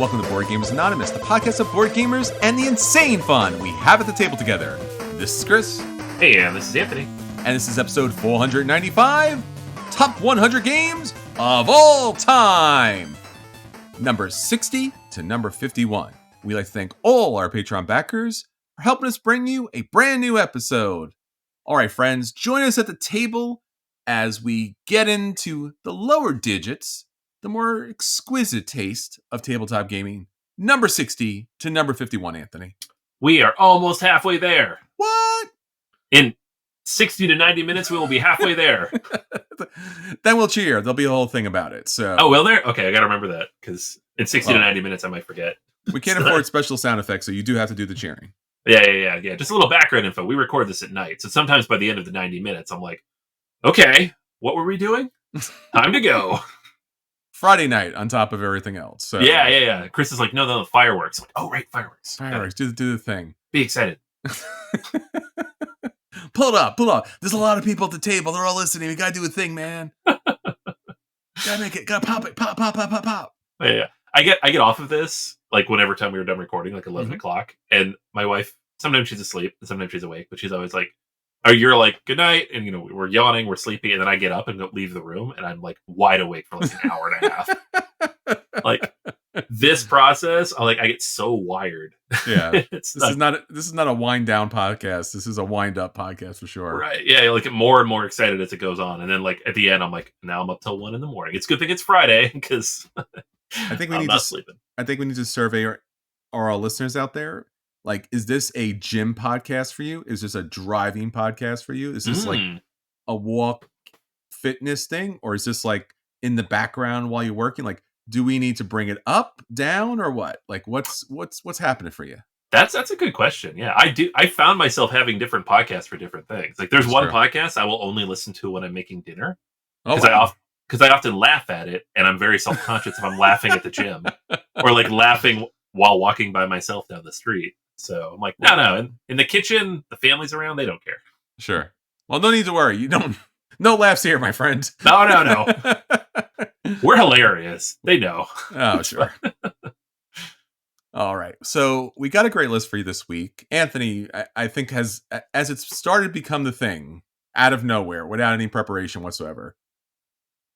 Welcome to Board Gamers Anonymous, the podcast of board gamers and the insane fun we have at the table together. This is Chris. Hey, and this is Anthony. And this is episode 495, Top 100 Games of All Time. Number 60 to number 51. We'd like to thank all our Patreon backers for helping us bring you a brand new episode. All right, friends, join us at the table as we get into the lower digits, the more exquisite taste of tabletop gaming. Number 60 to number 51, Anthony. We are almost halfway there. What? In 60 to 90 minutes, we will be halfway there. Then we'll cheer. There'll be a whole thing about it. So. Oh, will there? Okay, I got to remember that, because in 60 to 90 minutes, I might forget. We can't afford special sound effects, so you do have to do the cheering. Yeah. Just a little background info. We record this at night, so sometimes by the end of the 90 minutes, I'm like, okay, what were we doing? Time to go. Friday night on top of everything else. So. Yeah. Chris is like, no, fireworks. I'm like, oh, right, fireworks. Fireworks, do the thing. Be excited. Pull it up. There's a lot of people at the table. They're all listening. We gotta do a thing, man. Gotta make it. Gotta pop it. Pop. Yeah. I get off of this, like, whenever time we were done recording, like 11 o'clock. And my wife, sometimes she's asleep, and sometimes she's awake, but she's always like, you're like, good night. And, we're yawning, we're sleepy. And then I get up and go leave the room, and I'm like wide awake for like an hour and a half. Like, this process, I get so wired. Yeah. This is not a wind down podcast. This is a wind up podcast for sure. Right. Yeah. I get more and more excited as it goes on. And then, like, at the end, I'm like, now I'm up till 1 a.m. It's a good thing it's Friday, because I think we need not sleeping. I think we need to survey our listeners out there. Like, is this a gym podcast for you? Is this a driving podcast for you? Is this like a walk fitness thing? Or is this like in the background while you're working? Like, do we need to bring it up, down, or what? Like, what's happening for you? That's a good question. Yeah, I found myself having different podcasts for different things. Like, there's one podcast I will only listen to when I'm making dinner. Because I often laugh at it, and I'm very self-conscious if I'm laughing at the gym or like laughing while walking by myself down the street. So I'm like, no. In the kitchen, the family's around, they don't care. Sure. Well, no need to worry. No laughs here, my friend. No. We're hilarious. They know. Oh, sure. All right. So we got a great list for you this week. Anthony, I think as it's started to become the thing out of nowhere without any preparation whatsoever.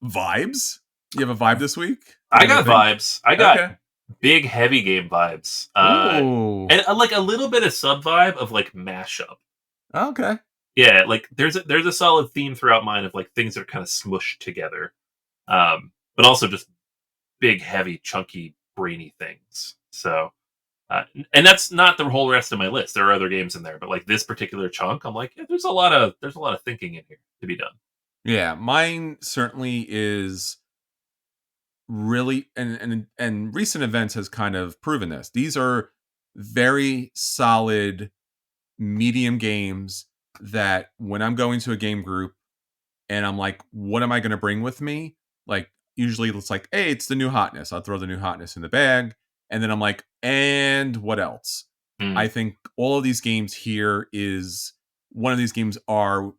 Vibes? You have a vibe this week? I got vibes. I got big, heavy game vibes. And like a little bit of sub vibe of like mashup. Okay. Yeah, like there's a solid theme throughout mine of like things that are kind of smushed together. But also just big, heavy, chunky, brainy things. So, and that's not the whole rest of my list. There are other games in there, but like this particular chunk, I'm like, there's a lot of thinking in here to be done. Yeah, mine certainly is really, and recent events has kind of proven this. These are very solid medium games that when I'm going to a game group and I'm like, what am I going to bring with me? Like, usually it's like, hey, it's the new hotness. I'll throw the new hotness in the bag. And then I'm like, and what else? I think all of these games here is one of these games are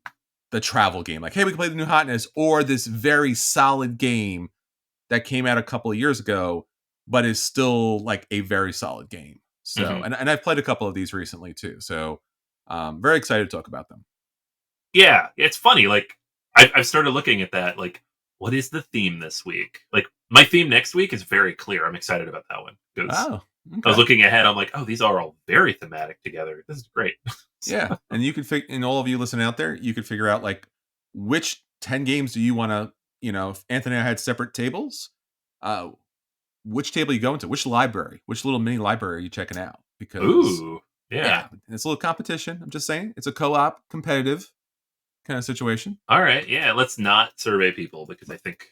the travel game. Like, hey, we can play the new hotness, or this very solid game that came out a couple of years ago, but is still like a very solid game. So, and I've played a couple of these recently too. So, very excited to talk about them. Yeah, it's funny. Like, I've started looking at that. Like, what is the theme this week? Like, my theme next week is very clear. I'm excited about that one. I was looking ahead. I'm like, oh, these are all very thematic together. This is great. Yeah, and you could and all of you listening out there, you could figure out like which 10 games do you want to, if Anthony and I had separate tables, which table are you going to? Which library? Which little mini library are you checking out? Because yeah, it's a little competition. I'm just saying, it's a co-op competitive kind of situation. All right, yeah, let's not survey people, because I think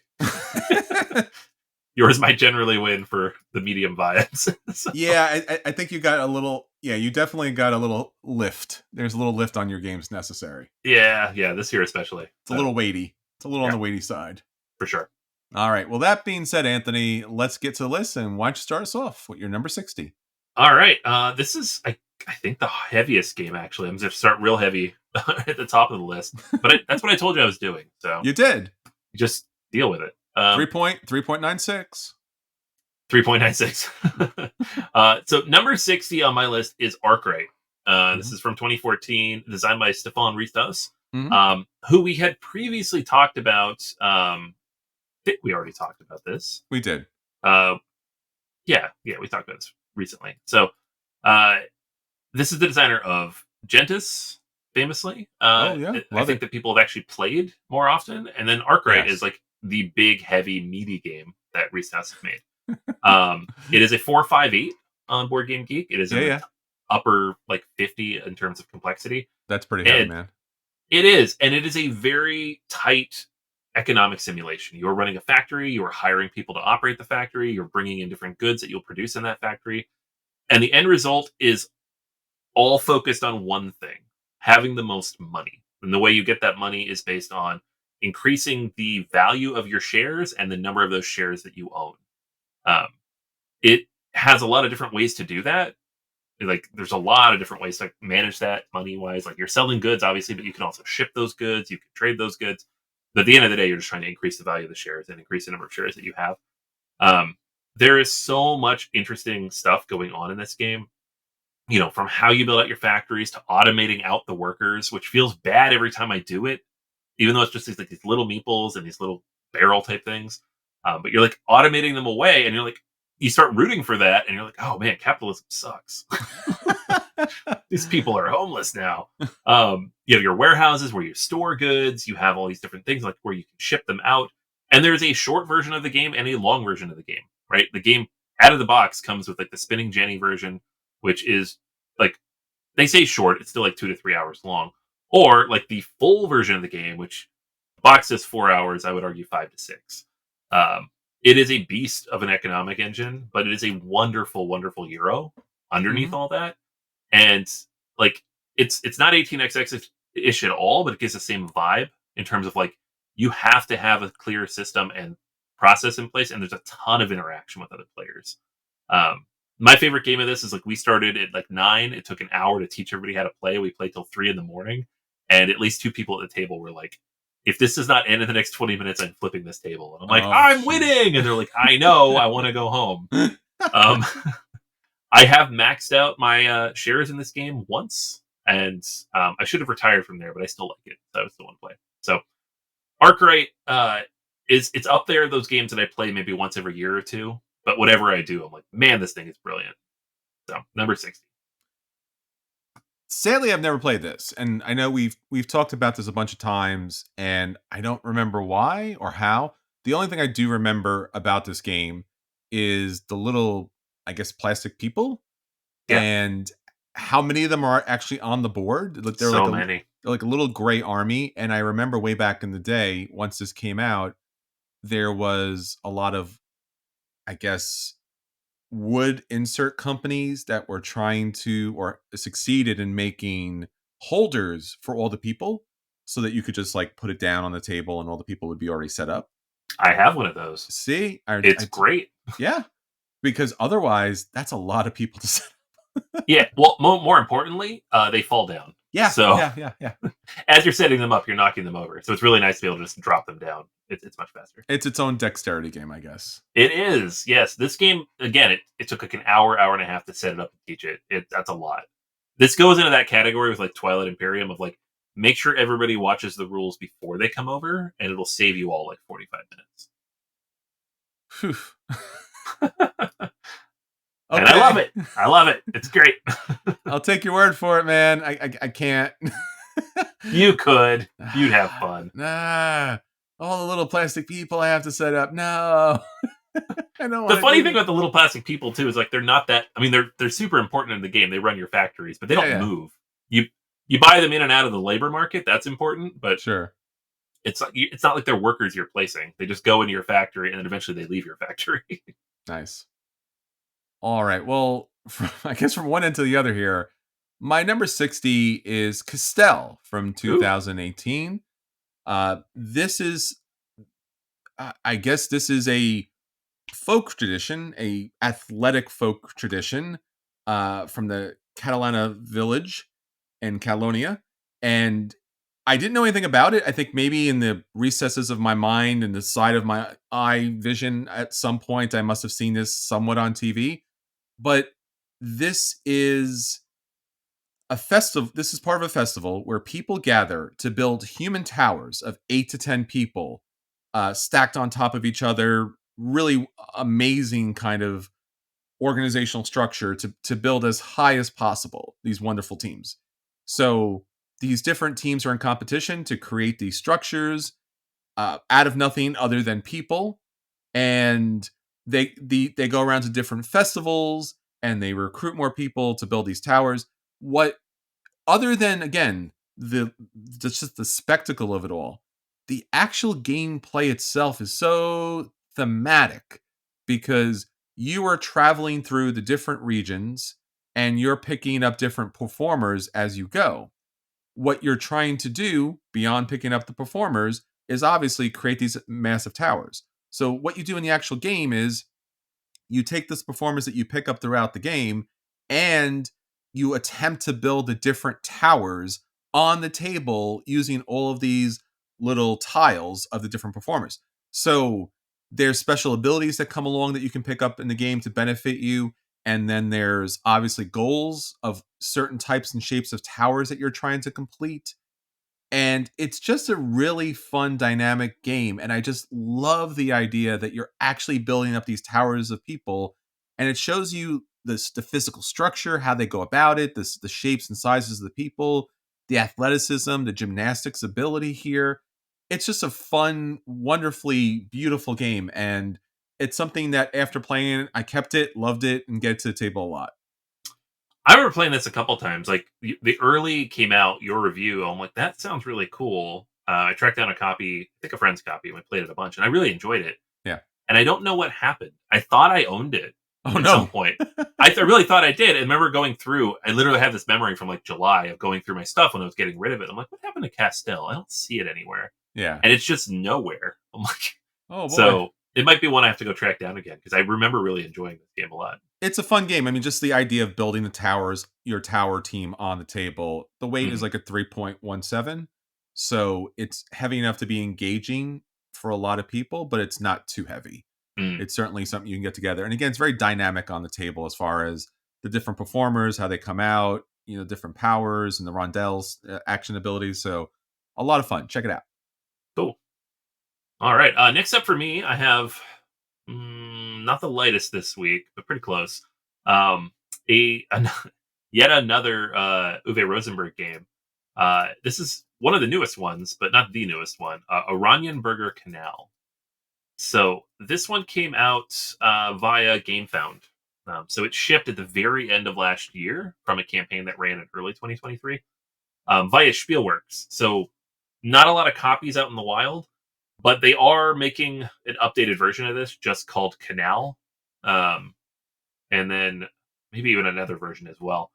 yours might generally win for the medium vibes. So. Yeah, I think you got a little. Yeah, you definitely got a little lift. There's a little lift on your games necessary. Yeah, this year especially. It's a little weighty. It's a little on the weighty side. For sure. All right. Well, that being said, Anthony, let's get to the list. And why don't you start us off with your number 60? All right. This is, I think, the heaviest game, actually. I'm going to start real heavy at the top of the list. But that's what I told you I was doing. So you did. Just deal with it. 3.96. 3.96. So number 60 on my list is Arkwright. This is from 2014, designed by Stefan Ristos, who we had previously talked about. I think we already talked about this. We did. Yeah, we talked about this recently. So this is the designer of Gentis, famously. Yeah, I think that people have actually played more often. And then Arkwright is like the big, heavy, meaty game that Ristos has made. It is a 458 on Board Game Geek. It is in the upper like 50 in terms of complexity. That's pretty heavy, man. It is, and it is a very tight economic simulation. You're running a factory, you're hiring people to operate the factory, you're bringing in different goods that you'll produce in that factory, and the end result is all focused on one thing: having the most money. And the way you get that money is based on increasing the value of your shares and the number of those shares that you own. It has a lot of different ways to do that. Like, there's a lot of different ways to manage that money wise. Like, you're selling goods, obviously, but you can also ship those goods. You can trade those goods. But at the end of the day, you're just trying to increase the value of the shares and increase the number of shares that you have. There is so much interesting stuff going on in this game. You know, from how you build out your factories to automating out the workers, which feels bad every time I do it, even though it's just these little meeples and these little barrel type things. But you're like automating them away, and you're like, you start rooting for that, and you're like, oh man, capitalism sucks. These people are homeless now. You have your warehouses where you store goods. You have all these different things like where you can ship them out. And there's a short version of the game and a long version of the game, right? The game out of the box comes with like the Spinning Jenny version, which is like, they say short, it's still like 2 to 3 hours long. Or like the full version of the game, which box says 4 hours, I would argue 5 to 6. It is a beast of an economic engine, but it is a wonderful, wonderful Euro underneath all that. And like, it's not 18xx-ish at all, but it gives the same vibe in terms of like, you have to have a clear system and process in place, and there's a ton of interaction with other players. My favorite game of this is like, we started at like 9. It took an hour to teach everybody how to play. We played till 3 a.m, and at least 2 people at the table were like, if this does not end in the next 20 minutes, I'm flipping this table. And I'm like, I'm winning. And they're like, I know, I want to go home. I have maxed out my shares in this game once, and I should have retired from there, but I still like it. So I still want to play. So Arkwright it's up there, those games that I play maybe once every year or two. But whatever I do, I'm like, man, this thing is brilliant. So number 60. Sadly, I've never played this, and I know we've talked about this a bunch of times, and I don't remember why or how. The only thing I do remember about this game is the little, I guess, plastic people, and how many of them are actually on the board. They're so many. They're like a little gray army, and I remember way back in the day, once this came out, there was a lot of, I guess, wood insert companies that were trying to or succeeded in making holders for all the people so that you could just like put it down on the table and all the people would be already set up. I have one of those. See, it's great. Yeah, because otherwise that's a lot of people to set up. Yeah, well, more importantly, they fall down. Yeah, so yeah. As you're setting them up, you're knocking them over. So it's really nice to be able to just drop them down. It's much faster. It's its own dexterity game, I guess. It is, yes. This game, again, it took like an hour and a half to set it up and teach it. That's a lot. This goes into that category with like Twilight Imperium of like, make sure everybody watches the rules before they come over, and it'll save you all like 45 minutes. Okay. And I love it. It's great. I'll take your word for it, man. I can't. You could. You'd have fun. Nah. All the little plastic people I have to set up. No. I don't. The funny thing about the little plastic people too is like, they're not that. I mean, they're super important in the game. They run your factories, but they don't move. You buy them in and out of the labor market. That's important, but sure. It's not like they're workers you're placing. They just go into your factory and then eventually they leave your factory. Nice. All right. Well, I guess from one end to the other here, my number 60 is Castell from 2018. This is, I guess this is a folk tradition, a athletic folk tradition from the Catalana village in Catalonia. And I didn't know anything about it. I think maybe in the recesses of my mind and the side of my eye vision at some point, I must have seen this somewhat on TV. But this is a festival. This is part of a festival where people gather to build human towers of 8 to 10 people, stacked on top of each other. Really amazing kind of organizational structure to build as high as possible these wonderful teams. So these different teams are in competition to create these structures out of nothing other than people, and they go around to different festivals and they recruit more people to build these towers. What other than again just the spectacle of it all, the actual gameplay itself is so thematic because you are traveling through the different regions and you're picking up different performers as you go. What you're trying to do beyond picking up the performers is obviously create these massive towers. So what you do in the actual game is you take this performance that you pick up throughout the game and you attempt to build the different towers on the table using all of these little tiles of the different performers. So there's special abilities that come along that you can pick up in the game to benefit you. And then there's obviously goals of certain types and shapes of towers that you're trying to complete. And it's just a really fun, dynamic game. And I just love the idea that you're actually building up these towers of people. And it shows you the physical structure, how they go about it, the shapes and sizes of the people, the athleticism, the gymnastics ability here. It's just a fun, wonderfully beautiful game. And it's something that after playing it, I kept it, loved it, and get to the table a lot. I remember playing this a couple times. Like the early came out, your review, I'm like, that sounds really cool. I tracked down a copy, I think a friend's copy, and we played it a bunch, and I really enjoyed it. Yeah. And I don't know what happened. I thought I owned it at some point. I really thought I did. I remember going through, I literally have this memory from like July of going through my stuff when I was getting rid of it. I'm like, what happened to Castell? I don't see it anywhere. Yeah. And it's just nowhere. I'm like, oh boy. So it might be one I have to go track down again because I remember really enjoying this game a lot. It's a fun game. I mean, just the idea of building the towers, your tower team on the table. The weight is like a 3.17. So it's heavy enough to be engaging for a lot of people, but it's not too heavy. It's certainly something you can get together. And again, it's very dynamic on the table as far as the different performers, how they come out, different powers and the rondelles, action abilities. So a lot of fun. Check it out. Cool. All right. Next up for me, I have not the lightest this week, but pretty close. Yet another Uwe Rosenberg game. This is one of the newest ones, but not the newest one. Oranienburger Canal. So this one came out via GameFound. So it shipped at the very end of last year from a campaign that ran in early 2023 via Spielworks. So not a lot of copies out in the wild, but they are making an updated version of this just called Canal. And then maybe even another version as well.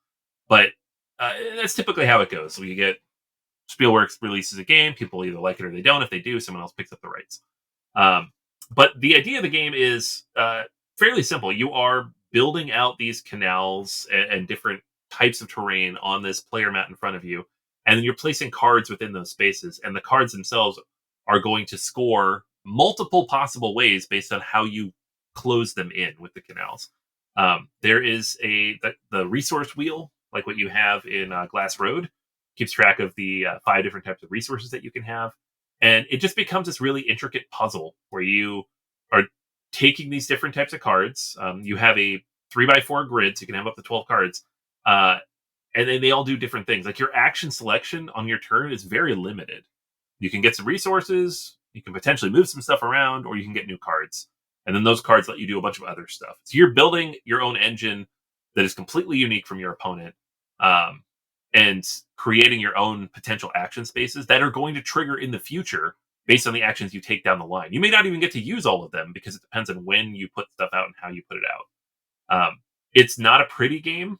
But that's typically how it goes. So you get Spielworks releases a game, people either like it or they don't. If they do, someone else picks up the rights. But the idea of the game is fairly simple. You are building out these canals and different types of terrain on this player mat in front of you. And then you're placing cards within those spaces. And the cards themselves are going to score multiple possible ways based on how you close them in with the canals. There is the resource wheel, like what you have in Glass Road, keeps track of the 5 different types of resources that you can have. And it just becomes this really intricate puzzle where you are taking these different types of cards. You have a 3x4 grid, so you can have up to 12 cards. And then they all do different things. Like your action selection on your turn is very limited. You can get some resources, you can potentially move some stuff around, or you can get new cards. And then those cards let you do a bunch of other stuff. So you're building your own engine that is completely unique from your opponent. And creating your own potential action spaces that are going to trigger in the future based on the actions you take down the line. You may not even get to use all of them because it depends on when you put stuff out and how you put it out. It's not a pretty game.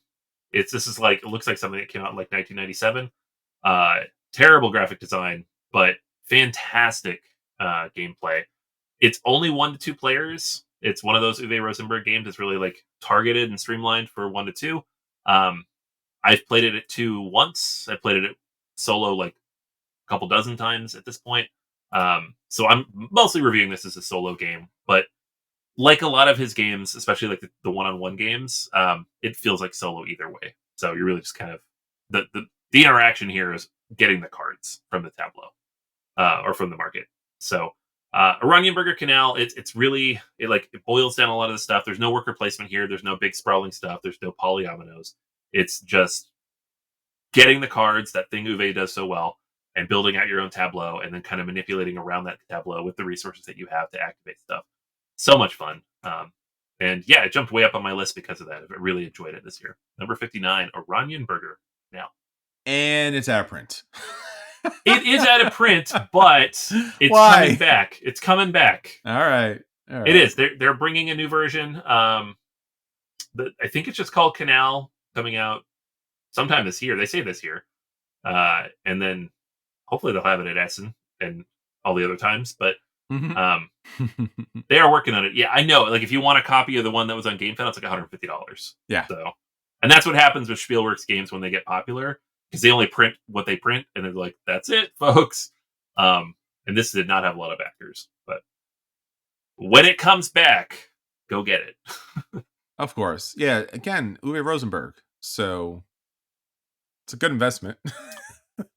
It looks like something that came out in like 1997. Terrible graphic design, but fantastic gameplay. It's only 1 to 2 players. It's one of those Uwe Rosenberg games that's really like targeted and streamlined for 1 to 2. I've played it at 2 once. I played it at solo like a couple dozen times at this point. So I'm mostly reviewing this as a solo game, but like a lot of his games, especially like the one-on-one games, it feels like solo either way. So you're really just kind of the interaction here is getting the cards from the tableau or from the market. So Oranienburger Canal, it's really it boils down a lot of the stuff. There's no worker placement here. There's no big sprawling stuff. There's no polyominoes. It's just getting the cards, that thing Uwe does so well, and building out your own tableau, and then kind of manipulating around that tableau with the resources that you have to activate stuff. So much fun. And yeah, it jumped way up on my list because of that. I really enjoyed it this year. Number 59, Oranienburger now. And it's out of print. It is out of print, but it's coming back. It's coming back. All right. It is. They're bringing a new version. I think it's just called Canal, coming out sometime this year. They say this year. And then hopefully they'll have it at Essen and all the other times. But they are working on it. Yeah, I know. Like if you want a copy of the one that was on GameFound, it's like $150. Yeah. So, and that's what happens with Spielworks games when they get popular, because they only print what they print, and they're like, "That's it, folks." And this did not have a lot of backers, but when it comes back, go get it. Of course, yeah. Again, Uwe Rosenberg, so it's a good investment.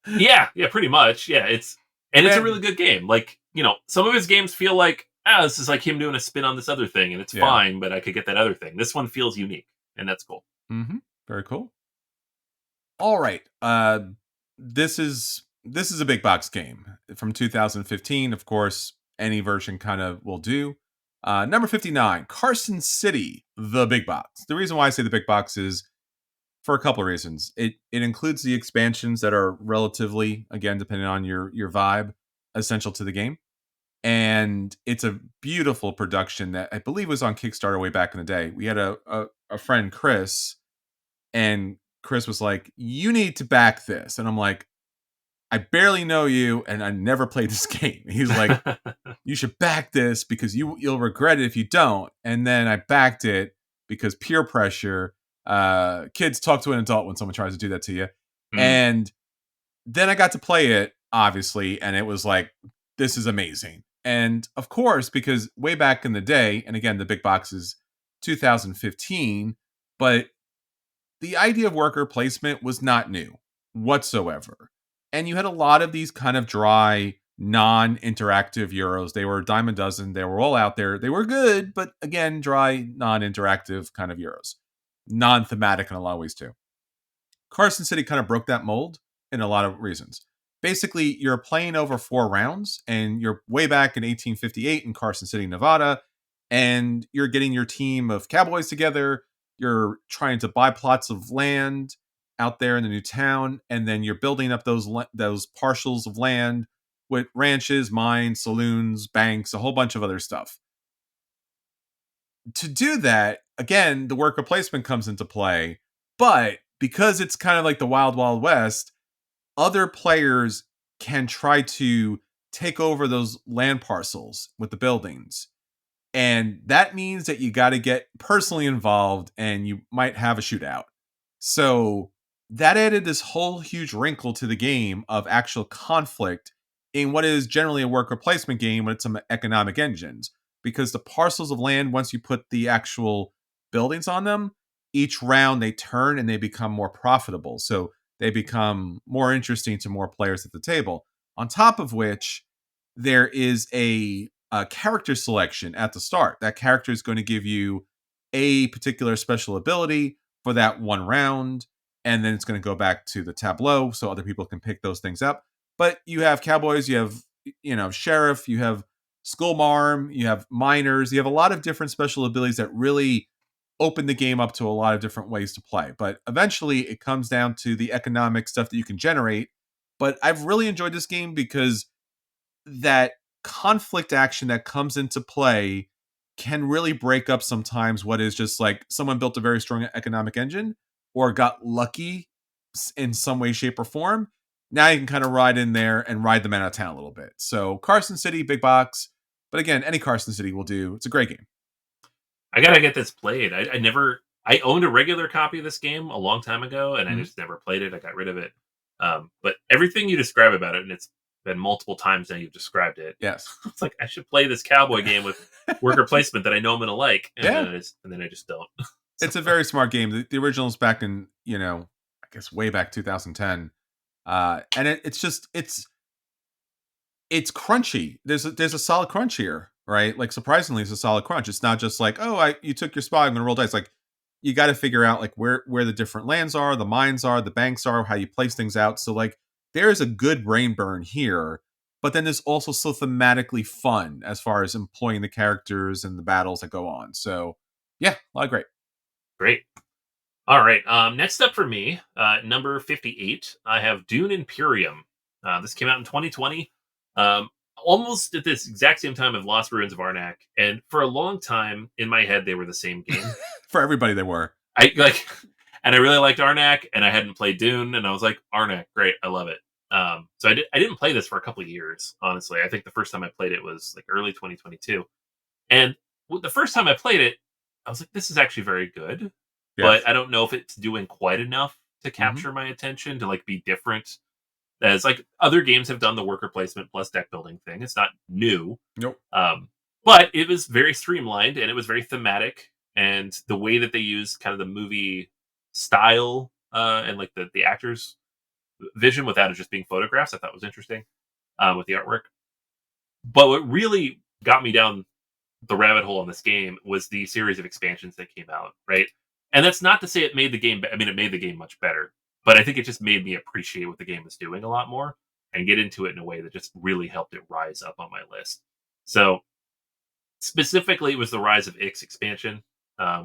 yeah, pretty much. Yeah, it's a really good game. Like, you know, some of his games feel like, this is like him doing a spin on this other thing, and it's fine, but I could get that other thing. This one feels unique, and that's cool. Mm-hmm. Very cool. All right. This is a big box game from 2015. Of course, any version kind of will do. Number 59, Carson City, the big box. The reason why I say the big box is for a couple of reasons. It includes the expansions that are relatively, again, depending on your vibe, essential to the game. And it's a beautiful production that I believe was on Kickstarter way back in the day. We had a friend, Chris, and Chris was like, "You need to back this." And I'm like, "I barely know you, and I never played this game." He's like, "You should back this because you'll regret it if you don't." And then I backed it because peer pressure. Kids, talk to an adult when someone tries to do that to you. And then I got to play it, obviously, and it was like, this is amazing. And of course, because way back in the day, and again, the big box is 2015, but the idea of worker placement was not new whatsoever. And you had a lot of these kind of dry, non-interactive Euros. They were a dime a dozen. They were all out there. They were good, but again, dry, non-interactive kind of Euros. Non-thematic in a lot of ways too. Carson City kind of broke that mold in a lot of reasons. Basically, you're playing over 4 rounds, and you're way back in 1858 in Carson City, Nevada, and you're getting your team of cowboys together. You're trying to buy plots of land out there in the new town, and then you're building up those parcels of land with ranches, mines, saloons, banks, a whole bunch of other stuff. To do that, again, the worker placement comes into play, but because it's kind of like the Wild Wild West, other players can try to take over those land parcels with the buildings. And that means that you got to get personally involved, and you might have a shootout. So that added this whole huge wrinkle to the game of actual conflict in what is generally a worker placement game with some economic engines. Because the parcels of land, once you put the actual buildings on them, each round they turn and they become more profitable. So they become more interesting to more players at the table. On top of which, there is a character selection at the start. That character is going to give you a particular special ability for that one round, and then it's going to go back to the tableau so other people can pick those things up. But you have cowboys, you have sheriff, you have schoolmarm, you have miners, you have a lot of different special abilities that really open the game up to a lot of different ways to play. But eventually it comes down to the economic stuff that you can generate. But I've really enjoyed this game because that conflict action that comes into play can really break up sometimes what is just like someone built a very strong economic engine or got lucky in some way, shape, or form. Now you can kind of ride in there and ride them out of town a little bit. So Carson City, big box. But again, any Carson City will do. It's a great game. I gotta get this played. I owned a regular copy of this game a long time ago, and I just never played it. I got rid of it. But everything you describe about it, and it's been multiple times now you've described it. Yes. It's like I should play this cowboy game with worker placement that I know I'm gonna like, and Yeah. then I just don't. It's a very smart game. The original's back in, I guess way back 2010. And it's crunchy. There's a solid crunch here, right? Like surprisingly, it's a solid crunch. It's not just like, oh, you took your spot, I'm gonna roll dice. Like you got to figure out like where the different lands are, the mines are, the banks are, how you place things out. So like there is a good brain burn here, but then there's also so thematically fun as far as employing the characters and the battles that go on. So yeah, a lot of great. Great. All right. Next up for me, number 58, I have Dune Imperium. This came out in 2020. Almost at this exact same time of Lost Ruins of Arnak, and for a long time in my head they were the same game. For everybody, they were. I like, and I really liked Arnak, and I hadn't played Dune, and I was like, Arnak, great, I love it. So I didn't play this for a couple of years, honestly. I think the first time I played it was like early 2022, and the first time I played it, I was like, this is actually very good, Yes. but I don't know if it's doing quite enough to capture my attention to like be different. As like other games have done the worker placement plus deck building thing. It's not new. Nope. But it was very streamlined and it was very thematic. And the way that they used kind of the movie style and like the actors' vision without it just being photographs, I thought was interesting with the artwork. But what really got me down the rabbit hole on this game was the series of expansions that came out, right? And that's not to say it made the game. I mean, it made the game much better, but I think it just made me appreciate what the game was doing a lot more and get into it in a way that just really helped it rise up on my list. So specifically, it was the Rise of Ix expansion,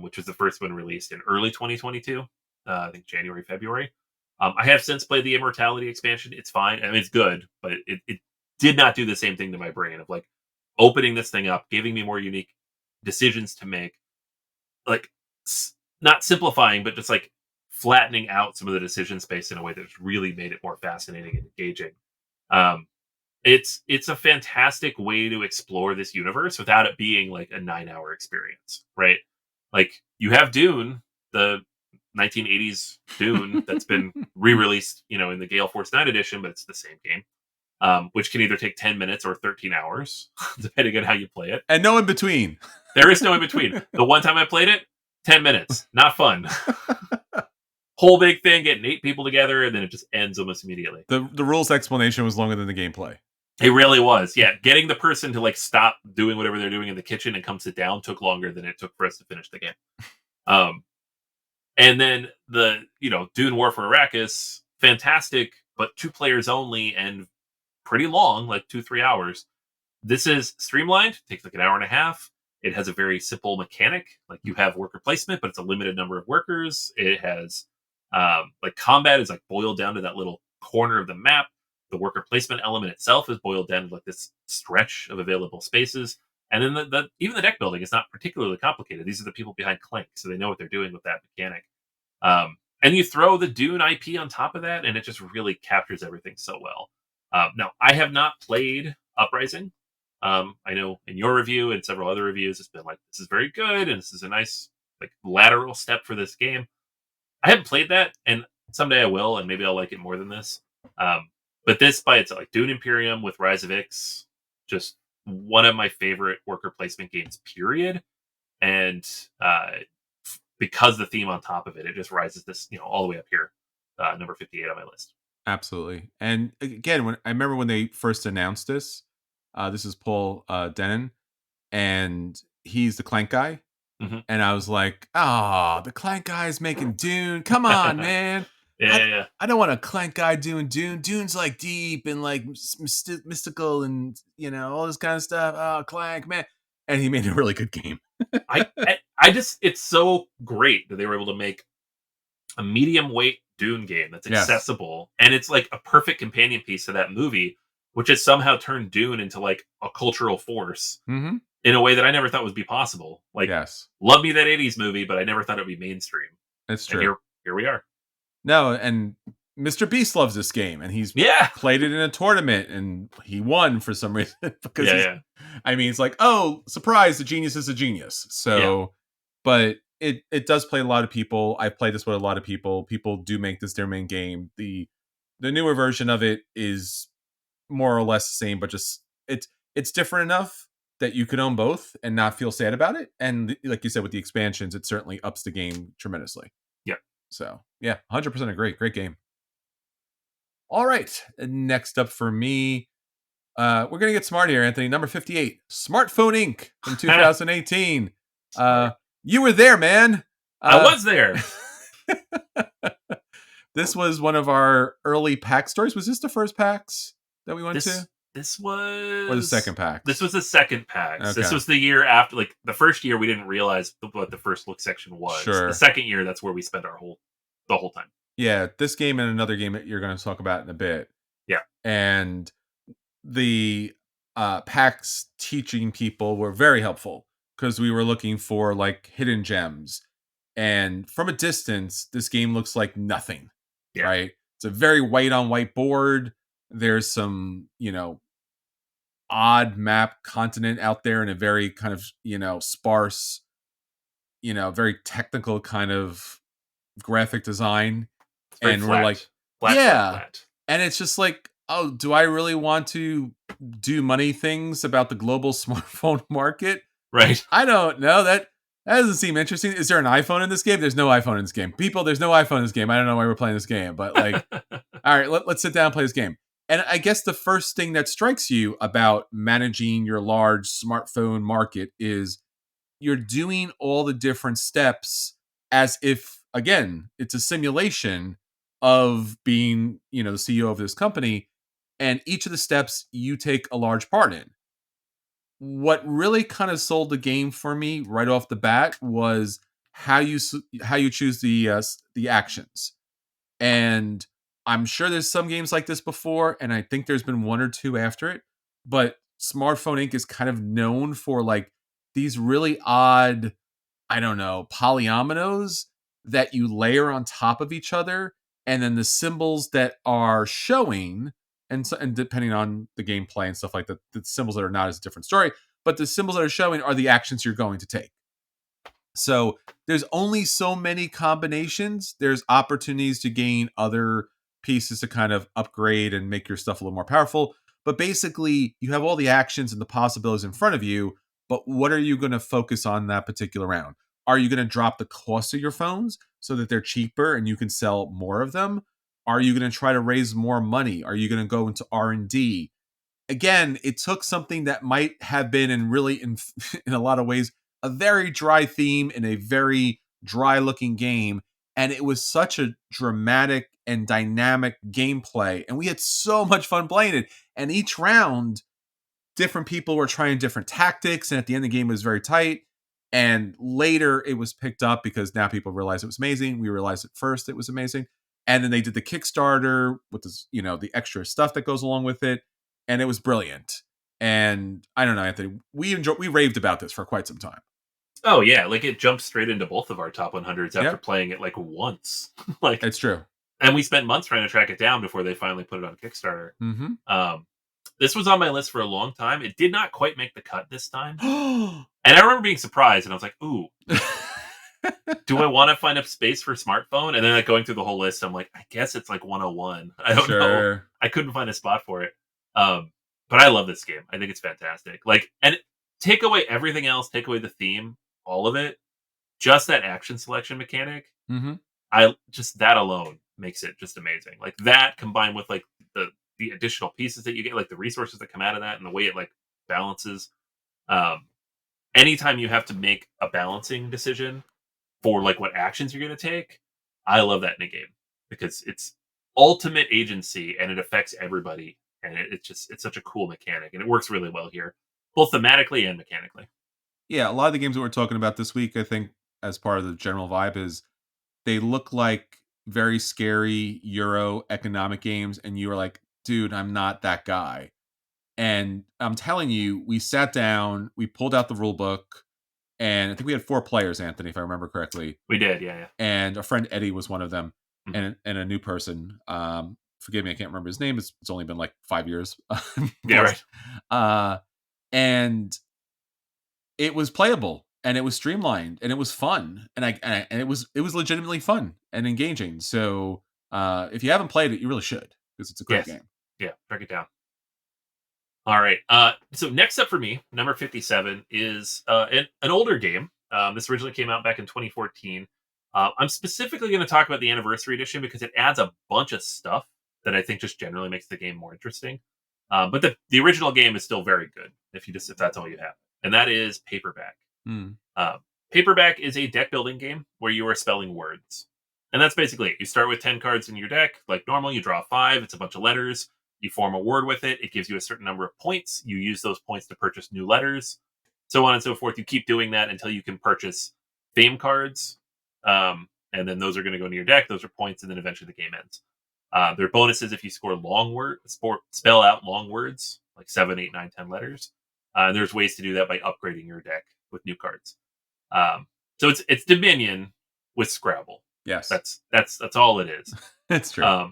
which was the first one released in early 2022. I think January, February. I have since played the Immortality expansion. It's fine. I mean, it's good, but it did not do the same thing to my brain of like opening this thing up, giving me more unique decisions to make, like not simplifying, but just like flattening out some of the decision space in a way that's really made it more fascinating and engaging. Um, it's a fantastic way to explore this universe without it being like a 9-hour experience, right? Like you have Dune, the 1980s Dune that's been re-released, in the Gale Force 9 edition, but it's the same game. Which can either take 10 minutes or 13 hours, depending on how you play it. And no in between. There is no in between. The one time I played it, 10 minutes. Not fun. Whole big thing, getting 8 people together, and then it just ends almost immediately. The rules explanation was longer than the gameplay. It really was. Yeah, getting the person to like stop doing whatever they're doing in the kitchen and come sit down took longer than it took for us to finish the game. And then the, Dune War for Arrakis, fantastic, but 2 players only and pretty long, like 2-3 hours. This is streamlined, takes like an hour and a half. It has a very simple mechanic, like you have worker placement, but it's a limited number of workers. It has like combat is like boiled down to that little corner of the map. The worker placement element itself is boiled down to like this stretch of available spaces. And then even the deck building is not particularly complicated. These are the people behind Clank, so they know what they're doing with that mechanic. And you throw the Dune IP on top of that, and it just really captures everything so well. Now, I have not played Uprising. I know in your review and several other reviews, it's been like, this is very good, and this is a nice like lateral step for this game. I haven't played that, and someday I will, and maybe I'll like it more than this. But this by itself, like Dune Imperium with Rise of Ix, just one of my favorite worker placement games, period. And because the theme on top of it, it just rises this, all the way up here, number 58 on my list. Absolutely. And again, I remember when they first announced this, this is Paul Dennen, and he's the Clank guy. Mm-hmm. And I was like, the Clank guy's making Dune. Come on, man. Yeah. I don't want a Clank guy doing Dune. Dune's like deep and like mystical and, all this kind of stuff. Oh, Clank, man. And he made a really good game. I just, it's so great that they were able to make a medium weight Dune game that's accessible. Yes. And it's like a perfect companion piece to that movie, which has somehow turned Dune into like a cultural force in a way that I never thought would be possible. Like, love me that 80s movie, but I never thought it would be mainstream. That's true. And here we are. No, and Mr. Beast loves this game, and he's played it in a tournament, and he won for some reason. Because I mean, it's like, oh, surprise, the genius is a genius. So, but it does play a lot of people. I've played this with a lot of people. People do make this their main game. The newer version of it is more or less the same, but just it's different enough that you could own both and not feel sad about it. And like you said, with the expansions, it certainly ups the game tremendously. Yeah. So yeah, 100% agree. Great game. All right, next up for me, we're gonna get smart here, Anthony. Number 58, Smartphone Inc. from 2018. You were there, man. I was there. This was one of our early PAX stories. Was this the first PAX that we went to? This was... Or the second PAX? This was the second PAX. Okay. This was the year after, like, the first year we didn't realize what the first look section was. Sure. The second year, that's where we spent the whole time. Yeah, this game and another game that you're going to talk about in a bit. Yeah. And the PAX teaching people were very helpful because we were looking for, like, hidden gems. And from a distance, this game looks like nothing. Yeah. Right? It's a very white on white board. There's some, odd map continent out there in a very kind of, sparse, very technical kind of graphic design. And we're like, flat. And it's just like, oh, do I really want to do money things about the global smartphone market? Right. I don't know. That doesn't seem interesting. Is there an iPhone in this game? There's no iPhone in this game. People, there's no iPhone in this game. I don't know why we're playing this game, but like, all right, let's sit down and play this game. And I guess the first thing that strikes you about managing your large smartphone market is you're doing all the different steps as if, again, it's a simulation of being, the CEO of this company. And each of the steps you take a large part in. What really kind of sold the game for me right off the bat was how you choose the actions. And I'm sure there's some games like this before, and I think there's been one or two after it. But Smartphone Inc. is kind of known for like these really odd, I don't know, polyominoes that you layer on top of each other, and then the symbols that are showing. And depending on the gameplay and stuff like that, the symbols that are not is a different story. But the symbols that are showing are the actions you're going to take. So there's only so many combinations. There's opportunities to gain other pieces to kind of upgrade and make your stuff a little more powerful. But basically, you have all the actions and the possibilities in front of you. But what are you going to focus on that particular round? Are you going to drop the cost of your phones so that they're cheaper and you can sell more of them? Are you going to try to raise more money? Are you going to go into R&D? Again, it took something that might have been in a lot of ways a very dry theme in a very dry looking game, and it was such a dramatic and dynamic gameplay, and we had so much fun playing it. And each round, different people were trying different tactics, and at the end the game was very tight. And later it was picked up because now people realized it was amazing. We realized at first it was amazing. And then they did the Kickstarter with this, the extra stuff that goes along with it. And it was brilliant. And I don't know, Anthony, we raved about this for quite some time. Oh yeah, like it jumped straight into both of our top 100s after playing it like once. Like it's true. And we spent months trying to track it down before they finally put it on Kickstarter. Mm-hmm. This was on my list for a long time. It did not quite make the cut this time. And I remember being surprised, and I was like, ooh. Do I want to find a space for smartphone? And then like going through the whole list, I'm like, I guess it's like 101. I don't know. I couldn't find a spot for it. But I love this game. I think it's fantastic. Like, and take away everything else, take away the theme, all of it. Just that action selection mechanic. Mm-hmm. That alone makes it just amazing. Like that combined with like the additional pieces that you get, like the resources that come out of that, and the way it like balances. Anytime you have to make a balancing decision for like what actions you're going to take, I love that in a game because it's ultimate agency and it affects everybody, and it's such a cool mechanic, and it works really well here, both thematically and mechanically. Yeah, a lot of the games that we're talking about this week, I think, as part of the general vibe, is they look like very scary Euro economic games, and you are like, dude, I'm not that guy. And I'm telling you, we sat down, we pulled out the rule book, and I think we had 4 players, Anthony, if I remember correctly. We did, yeah. And our friend Eddie was one of them, and a new person. Forgive me, I can't remember his name. It's only been like 5 years. Yeah, right. And it was playable, and it was streamlined, and it was fun, and it was legitimately fun and engaging. So if you haven't played it, you really should, because it's a great game. Yeah, track it down. All right. So next up for me, number 57 is an older game. This originally came out back in 2014. I'm specifically going to talk about the anniversary edition because it adds a bunch of stuff that I think just generally makes the game more interesting. But the original game is still very good if that's all you have, and that is Paperback. Mm. Paperback is a deck building game where you are spelling words, and that's basically it. You start with 10 cards in your deck, like normal. You draw 5. It's a bunch of letters. You form a word with it. It gives you a certain number of points. You use those points to purchase new letters, so on and so forth. You keep doing that until you can purchase fame cards, and then those are going to go into your deck. Those are points, and then eventually the game ends. There are bonuses if you score spell out long words like 7, 8, 9, 10 letters. And there's ways to do that by upgrading your deck with new cards. So it's Dominion with Scrabble. Yes, that's all it is. That's true.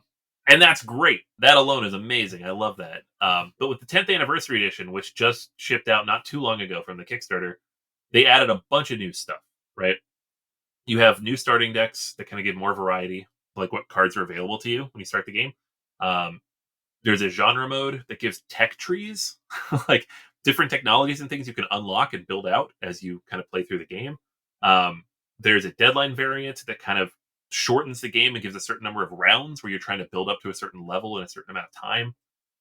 And that's great. That alone is amazing. I love that. But with the 10th anniversary edition, which just shipped out not too long ago from the Kickstarter, they added a bunch of new stuff, right? You have new starting decks that kind of give more variety, like what cards are available to you when you start the game. There's a genre mode that gives tech trees, like different technologies and things you can unlock and build out as you kind of play through the game. There's a deadline variant that kind of shortens the game and gives a certain number of rounds where you're trying to build up to a certain level in a certain amount of time.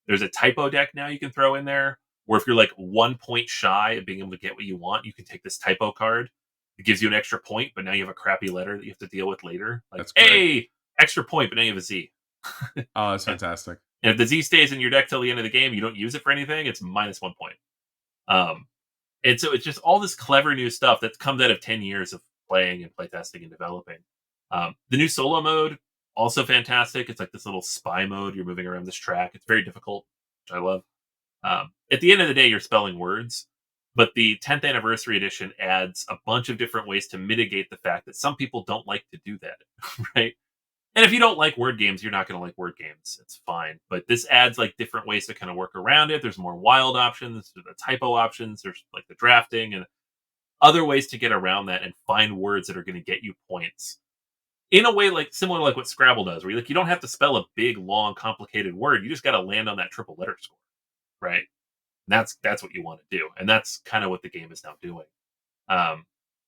There's a typo deck now you can throw in there, where if you're like 1 point shy of being able to get what you want, you can take this typo card. It gives you an extra point, but now you have a crappy letter that you have to deal with later. Like, hey, extra point, but now you have a Z. Oh, that's fantastic. And if the Z stays in your deck till the end of the game, you don't use it for anything, it's minus 1 point. And so it's just all this clever new stuff that comes out of 10 years of playing and playtesting and developing. The new solo mode, also fantastic. It's like this little spy mode. You're moving around this track. It's very difficult, which I love. At the end of the day, you're spelling words, but the 10th anniversary edition adds a bunch of different ways to mitigate the fact that some people don't like to do that, right? And if you don't like word games, you're not going to like word games. It's fine. But this adds like different ways to kind of work around it. There's more wild options, there's the typo options, there's like the drafting and other ways to get around that and find words that are going to get you points in a way like similar to like what Scrabble does, where you don't have to spell a big, long, complicated word. You just got to land on that triple letter score, right? And that's what you want to do, and that's kind of what the game is now doing.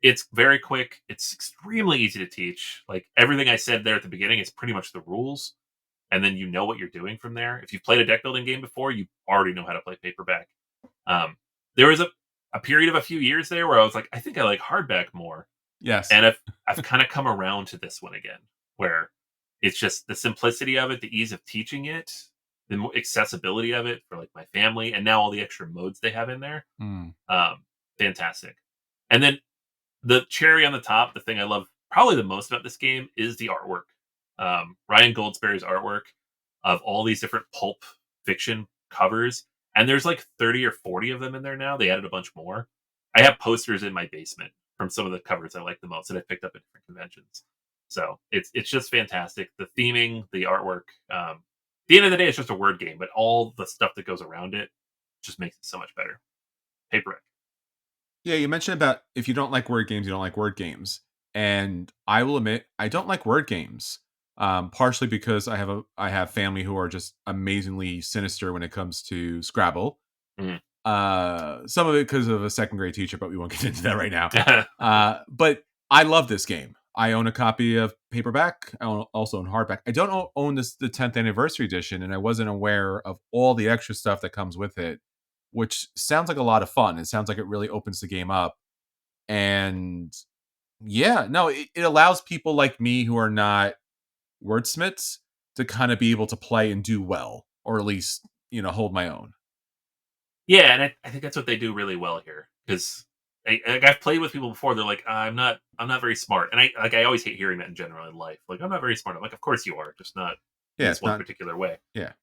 It's very quick. It's extremely easy to teach. Like everything I said there at the beginning is pretty much the rules, and then you know what you're doing from there. If you've played a deck building game before, you already know how to play Paperback. There was a period of a few years there where I was like, I think I like hardback more. Yes, and I've kind of come around to this one again, where it's just the simplicity of it, the ease of teaching it, the accessibility of it for like my family, and now all the extra modes they have in there. Fantastic. And then the cherry on the top, the thing I love probably the most about this game is the artwork. Ryan Goldsberry's artwork of all these different pulp fiction covers, and there's like 30 or 40 of them in there now. They added a bunch more. I have posters in my basement from some of the covers I like the most that I picked up at different conventions. So it's just fantastic. The theming, the artwork. At the end of the day, it's just a word game, but all the stuff that goes around it just makes it so much better. Paperback. Yeah, you mentioned about if you don't like word games, you don't like word games. And I will admit, I don't like word games. Partially because I have family who are just amazingly sinister when it comes to Scrabble. Some of it because of a second grade teacher, but we won't get into that right now. But I love this game. I own a copy of Paperback. I also own hardback. I don't own the 10th anniversary edition, and I wasn't aware of all the extra stuff that comes with it, which sounds like a lot of fun. It sounds like it really opens the game up. And yeah, no, it allows people like me who are not wordsmiths to kind of be able to play and do well, or at least, hold my own. Yeah, and I think that's what they do really well here, because I've played with people before. They're like, I'm not very smart, and I always hate hearing that in general in life. Like, I'm not very smart. I'm like, of course you are, just not in this one particular way. Yeah.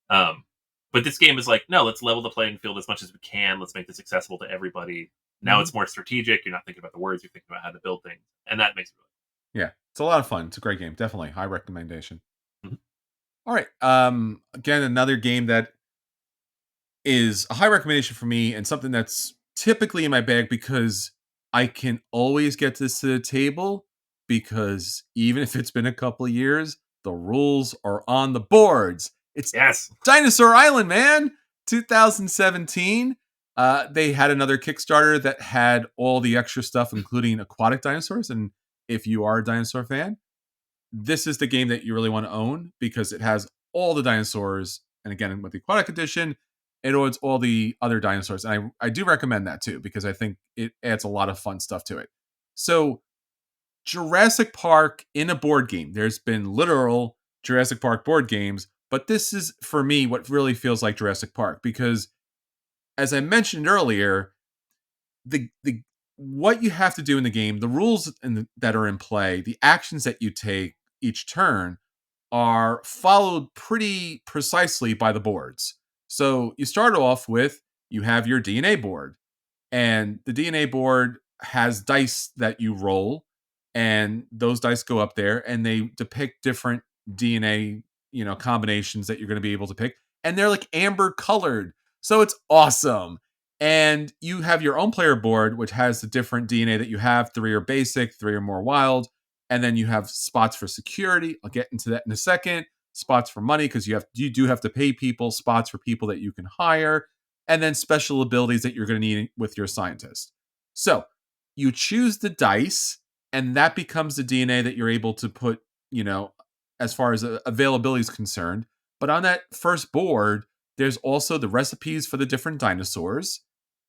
But this game is like, no, let's level the playing field as much as we can. Let's make this accessible to everybody. Now it's more strategic. You're not thinking about the words. You're thinking about how to build things, and that makes it really. Yeah, it's a lot of fun. It's a great game. Definitely high recommendation. Mm-hmm. All right. Again, another game that is a high recommendation for me and something that's typically in my bag because I can always get this to the table, because even if it's been a couple of years, the rules are on the boards. It's yes, Dinosaur Island, man. 2017, they had another Kickstarter that had all the extra stuff, including aquatic dinosaurs. And if you are a dinosaur fan, this is the game that you really want to own because it has all the dinosaurs. And again, with the aquatic edition, it owns all the other dinosaurs. And I do recommend that too, because I think it adds a lot of fun stuff to it. So Jurassic Park in a board game. There's been literal Jurassic Park board games, but this is, for me, what really feels like Jurassic Park because, as I mentioned earlier, the what you have to do in the game, the rules that are in play, the actions that you take each turn are followed pretty precisely by the boards. So you start off with you have your DNA board, and the DNA board has dice that you roll, and those dice go up there and they depict different DNA, combinations that you're going to be able to pick, and they're like amber colored. So it's awesome. And you have your own player board which has the different DNA that you have. 3 are basic, 3 are more wild, and then you have spots for security. I'll get into that in a second. Spots for money because you do have to pay people, spots for people that you can hire, and then special abilities that you're going to need with your scientist. So you choose the dice, and that becomes the DNA that you're able to put, as far as availability is concerned. But on that first board, there's also the recipes for the different dinosaurs,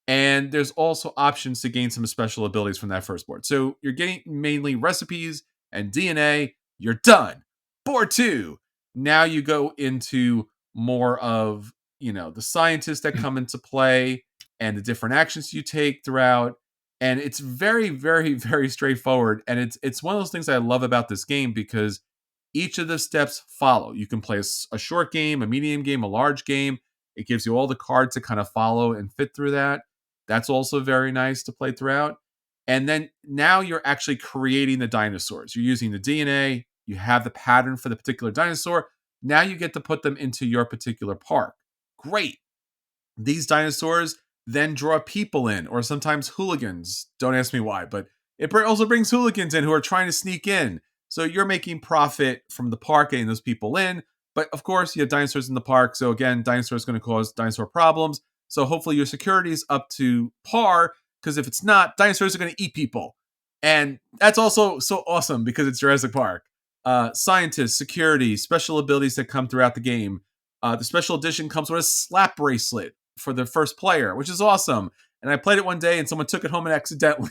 and there's also options to gain some special abilities from that first board. So you're getting mainly recipes and DNA. You're done. Board 2. Now you go into more of, the scientists that come into play and the different actions you take throughout. And it's very, very, very straightforward. And it's one of those things I love about this game because each of the steps follow. You can play a short game, a medium game, a large game. It gives you all the cards to kind of follow and fit through that. That's also very nice to play throughout. And then now you're actually creating the dinosaurs. You're using the DNA. You have the pattern for the particular dinosaur. Now you get to put them into your particular park. Great. These dinosaurs then draw people in, or sometimes hooligans. Don't ask me why, but it also brings hooligans in who are trying to sneak in. So you're making profit from the park getting those people in. But of course, you have dinosaurs in the park. So again, dinosaurs going to cause dinosaur problems. So hopefully your security is up to par, because if it's not, dinosaurs are going to eat people. And that's also so awesome because it's Jurassic Park. Scientists, security, special abilities that come throughout the game. The special edition comes with a slap bracelet for the first player, which is awesome. And I played it one day and someone took it home and accidentally.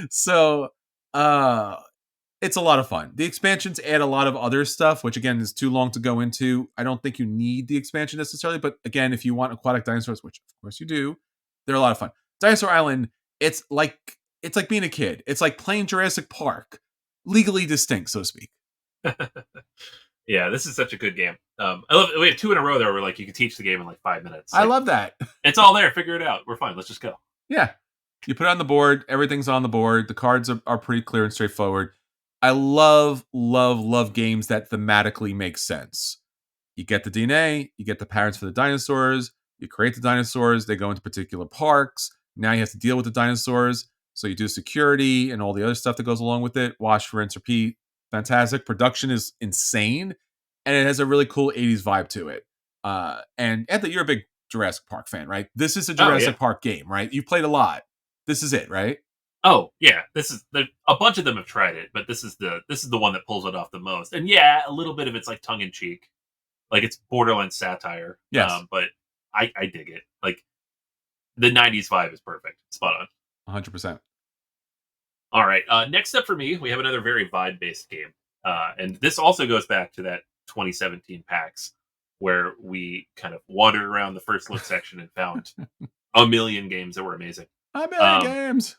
So it's a lot of fun. The expansions add a lot of other stuff, which again is too long to go into. I don't think you need the expansion necessarily, but again, if you want aquatic dinosaurs, which of course you do, they're a lot of fun. Dinosaur Island, it's like being a kid. It's like playing Jurassic Park, legally distinct, so to speak. Yeah, this is such a good game. I love. We had 2 in a row there where like you could teach the game in like 5 minutes. I love that. It's all there. Figure it out. We're fine. Let's just go. Yeah, you put it on the board. Everything's on the board. The cards are pretty clear and straightforward. I love, love, love games that thematically make sense. You get the DNA, you get the patterns for the dinosaurs, you create the dinosaurs, they go into particular parks. Now you have to deal with the dinosaurs. So you do security and all the other stuff that goes along with it. Wash, rinse, repeat. Fantastic. Production is insane. And it has a really cool 80s vibe to it. And Anthony, you're a big Jurassic Park fan, right? This is a Jurassic Park game, right? You've played a lot. This is it, right? Oh yeah, this is a bunch of them have tried it, but this is the one that pulls it off the most. And yeah, a little bit of it's like tongue in cheek, like it's borderline satire. Yes, but I dig it. Like the '90s vibe is perfect, spot on. 100%. All right, next up for me, we have another very vibe based game, and this also goes back to that 2017 PAX where we kind of wandered around the first look section and found a million games that were amazing. A million games.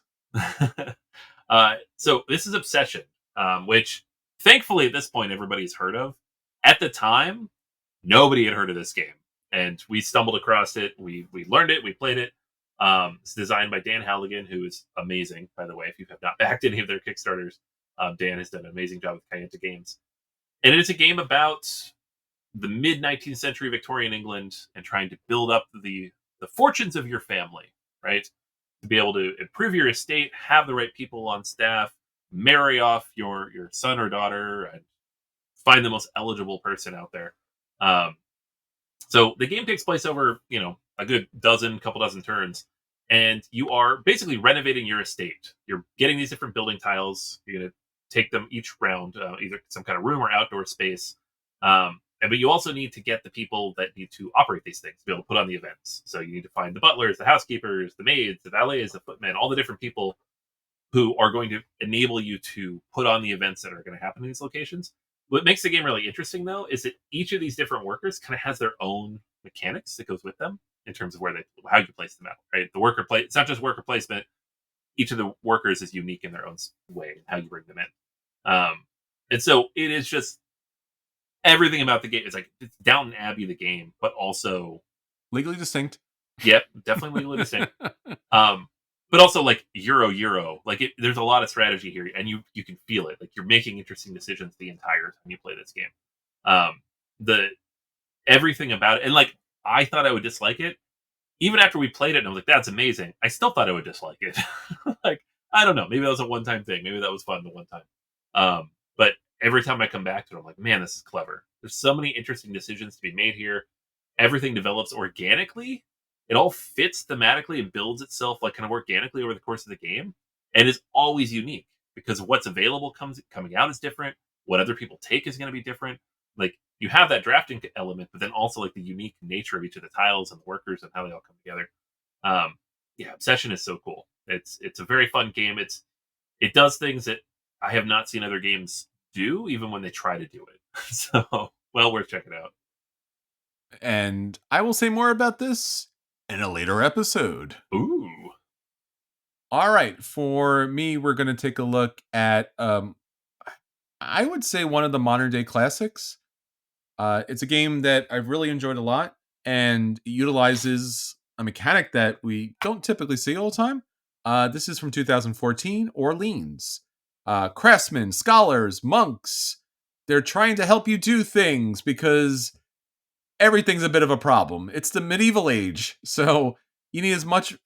So this is Obsession, which thankfully at this point everybody's heard of. At the time, nobody had heard of this game, and we stumbled across it. We learned it. We played it. It's designed by Dan Halligan, who is amazing, by the way. If you have not backed any of their Kickstarters, Dan has done an amazing job with Kayenta Games. And it is a game about the mid 19th century Victorian England and trying to build up the fortunes of your family, right? To be able to improve your estate, have the right people on staff, marry off your son or daughter, and find the most eligible person out there. So the game takes place over, a good couple dozen turns, and you are basically renovating your estate. You're getting these different building tiles. You're going to take them each round, either some kind of room or outdoor space. But you also need to get the people that need to operate these things to be able to put on the events. So you need to find the butlers, the housekeepers, the maids, the valets, the footmen, all the different people who are going to enable you to put on the events that are going to happen in these locations. What makes the game really interesting, though, is that each of these different workers kind of has their own mechanics that goes with them in terms of how you place them out. Right, it's not just worker placement. Each of the workers is unique in their own way and how you bring them in. And so it is just everything about the game. It's Downton Abbey the game, but also legally distinct. Yep, definitely legally distinct. But also like Euro, there's a lot of strategy here, and you can feel it. Like you're making interesting decisions the entire time you play this game. The everything about it, and like I thought I would dislike it, even after we played it, and I was like, "That's amazing." I still thought I would dislike it. Like I don't know, maybe that was a one-time thing. Maybe that was fun the one time. But every time I come back to it, I'm like, "Man, this is clever." There's so many interesting decisions to be made here. Everything develops organically. It all fits thematically and builds itself like kind of organically over the course of the game, and is always unique because what's available coming out is different. What other people take is going to be different. Like you have that drafting element, but then also like the unique nature of each of the tiles and the workers and how they all come together. Obsession is so cool. It's a very fun game. It does things that I have not seen other games do, even when they try to do it. So well worth checking out. And I will say more about this in a later episode. Ooh. All right. For me, we're going to take a look at, I would say, one of the modern day classics. It's a game that I've really enjoyed a lot, and it utilizes a mechanic that we don't typically see all the time. This is from 2014, Orleans. Craftsmen, scholars, monks, they're trying to help you do things because everything's a bit of a problem. It's the medieval age, so you need as much,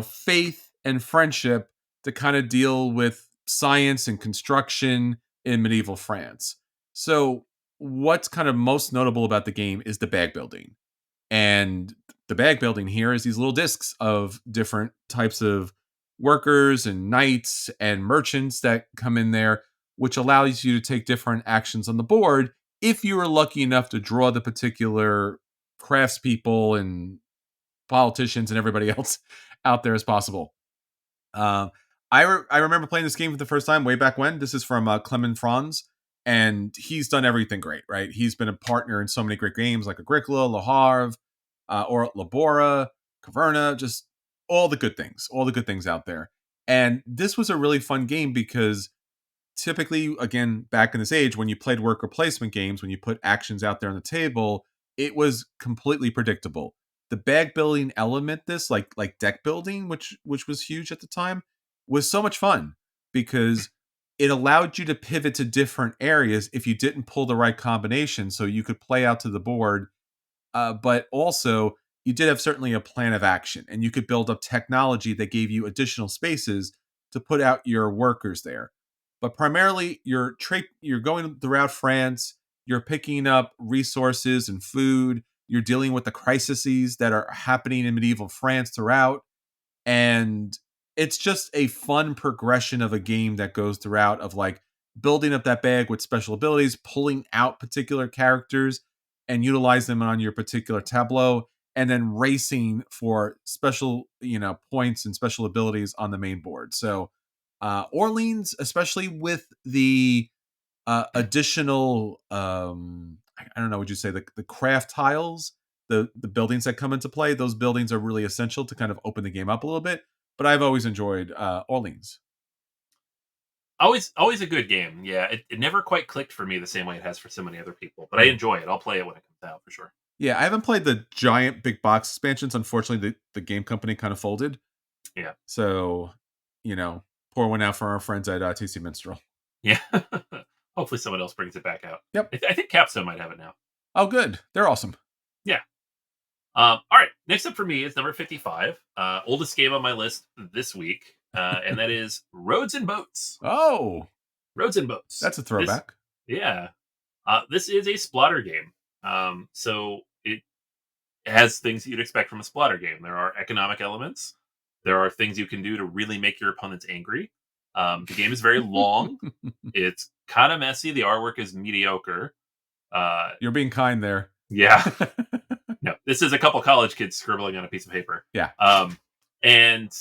faith and friendship to kind of deal with science and construction in medieval France. So what's kind of most notable about the game is the bag building. And the bag building here is these little discs of different types of workers and knights and merchants that come in there, which allows you to take different actions on the board if you were lucky enough to draw the particular craftspeople and politicians and everybody else out there as possible. I remember playing this game for the first time way back when. This is from Clement Franz, and he's done everything great, right? He's been a partner in so many great games like Agricola, Le Havre, or Labora, Caverna, just all the good things out there. And this was a really fun game because typically, again, back in this age, when you played worker placement games, when you put actions out there on the table, it was completely predictable. The bag building element, like deck building, which was huge at the time, was so much fun because it allowed you to pivot to different areas if you didn't pull the right combination, so you could play out to the board. But also, you did have certainly a plan of action, and you could build up technology that gave you additional spaces to put out your workers there. But primarily, you're going throughout France. You're picking up resources and food. You're dealing with the crises that are happening in medieval France throughout, and it's just a fun progression of a game that goes throughout of like building up that bag with special abilities, pulling out particular characters and utilize them on your particular tableau, and then racing for special, points and special abilities on the main board. So Orleans, especially with the additional, I don't know, would you say the craft tiles, the buildings that come into play, those buildings are really essential to kind of open the game up a little bit. But I've always enjoyed Orleans. Always a good game. Yeah, it never quite clicked for me the same way it has for so many other people, but I enjoy it. I'll play it when it comes out for sure. Yeah, I haven't played the giant big box expansions. Unfortunately, the game company kind of folded. Yeah. So, pour one out for our friends at TC Minstrel. Yeah. Hopefully someone else brings it back out. Yep. I think Capstone might have it now. Oh, good. They're awesome. Yeah. All right. Next up for me is number 55. Oldest game on my list this week. And that is Roads and Boats. Oh. Roads and Boats. That's a throwback. This is a Splotter game. So it has things you'd expect from a splatter game. There are economic elements. There are things you can do to really make your opponents angry. The game is very long. It's kind of messy. The artwork is mediocre. You're being kind there. Yeah. No, this is a couple college kids scribbling on a piece of paper. Yeah. And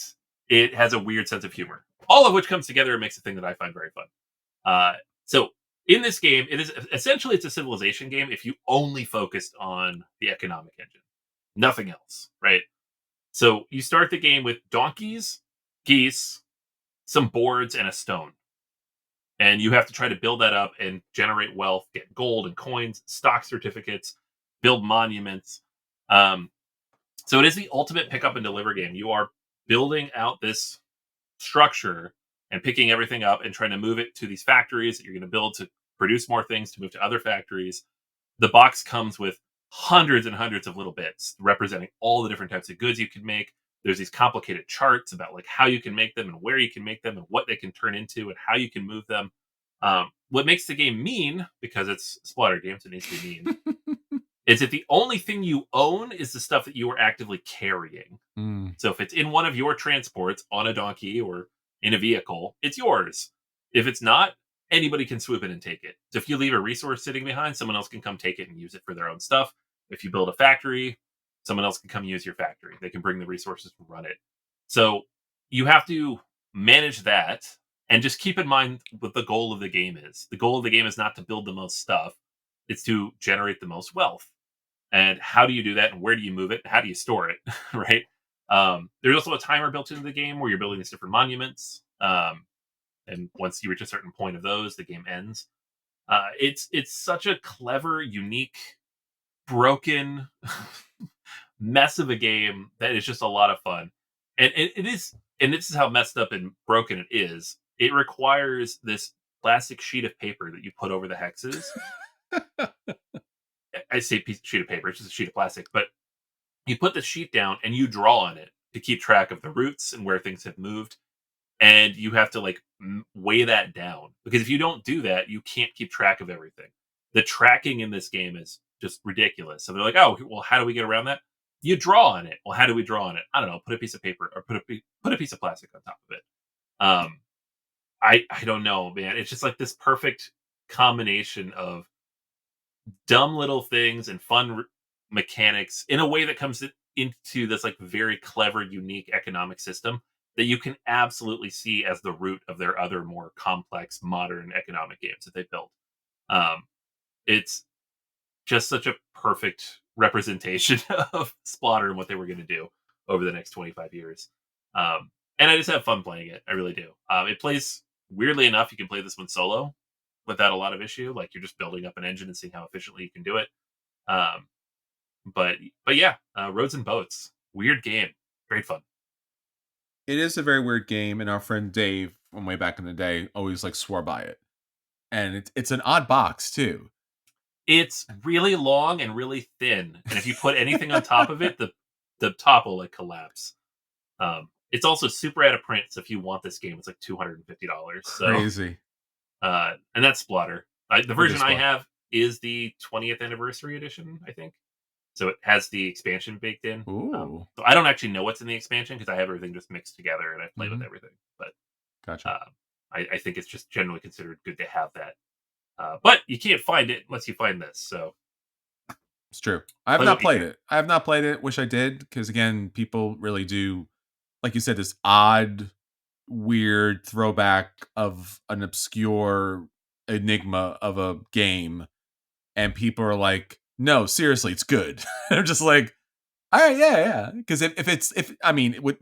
it has a weird sense of humor, all of which comes together and makes a thing that I find very fun. So in this game, it is essentially it's a civilization game if you only focused on the economic engine, nothing else, right? So you start the game with donkeys, geese, some boards, and a stone. And you have to try to build that up and generate wealth, get gold and coins, stock certificates, build monuments. So it is the ultimate pick up and deliver game. You are building out this structure and picking everything up and trying to move it to these factories that you're going to build to produce more things to move to other factories. The box comes with hundreds and hundreds of little bits representing all the different types of goods you can make. There's these complicated charts about like how you can make them and where you can make them and what they can turn into and how you can move them. What makes the game mean, because it's a splatter game, so it needs to be mean, is that the only thing you own is the stuff that you are actively carrying. So if it's in one of your transports on a donkey or in a vehicle, it's yours. If it's not, anybody can swoop in and take it. So if you leave a resource sitting behind, someone else can come take it and use it for their own stuff. If you build a factory, someone else can come use your factory. They can bring the resources and run it. So you have to manage that and just keep in mind what the goal of the game is. The goal of the game is not to build the most stuff. It's to generate the most wealth. And how do you do that? And where do you move it? How do you store it? Right? There's also a timer built into the game where you're building these different monuments. And once you reach a certain point of those, the game ends. It's such a clever, unique, broken mess of a game that is just a lot of fun. And it is, and this is how messed up and broken it is. It requires this plastic sheet of paper that you put over the hexes. I say sheet of paper, it's just a sheet of plastic, but you put the sheet down and you draw on it to keep track of the routes and where things have moved. And you have to like weigh that down, because if you don't do that, you can't keep track of everything. The tracking in this game is just ridiculous. So they're like, oh, well, how do we get around that? You draw on it. Well, how do we draw on it? I don't know. Put a piece of paper or put a piece of plastic on top of it. I don't know, man. It's just like this perfect combination of dumb little things and fun mechanics in a way that comes into this like very clever, unique economic system that you can absolutely see as the root of their other more complex modern economic games that they built. It's just such a perfect representation of Splotter and what they were going to do over the next 25 years. And I just have fun playing it. I really do. It plays, weirdly enough, you can play this one solo without a lot of issue. Like you're just building up an engine and seeing how efficiently you can do it. But yeah, Roads and Boats, weird game, great fun. It is a very weird game, and our friend Dave from way back in the day always like swore by it. And it's an odd box too. It's really long and really thin, and if you put anything on top of it, the top will like collapse. It's also super out of print, so if you want this game, it's like $250. So, crazy. And that's Splotter. The version I have is the 20th anniversary edition, I think. So it has the expansion baked in. Ooh. So I don't actually know what's in the expansion because I have everything just mixed together and I've played with everything. But gotcha. I think it's just generally considered good to have that. But you can't find it unless you find this. So it's true. I have not played it. I have not played it. Wish I did, because again, people really do, like you said, this odd, weird throwback of an obscure enigma of a game, and people are like, no, seriously, it's good. I'm just like, all right, yeah. Because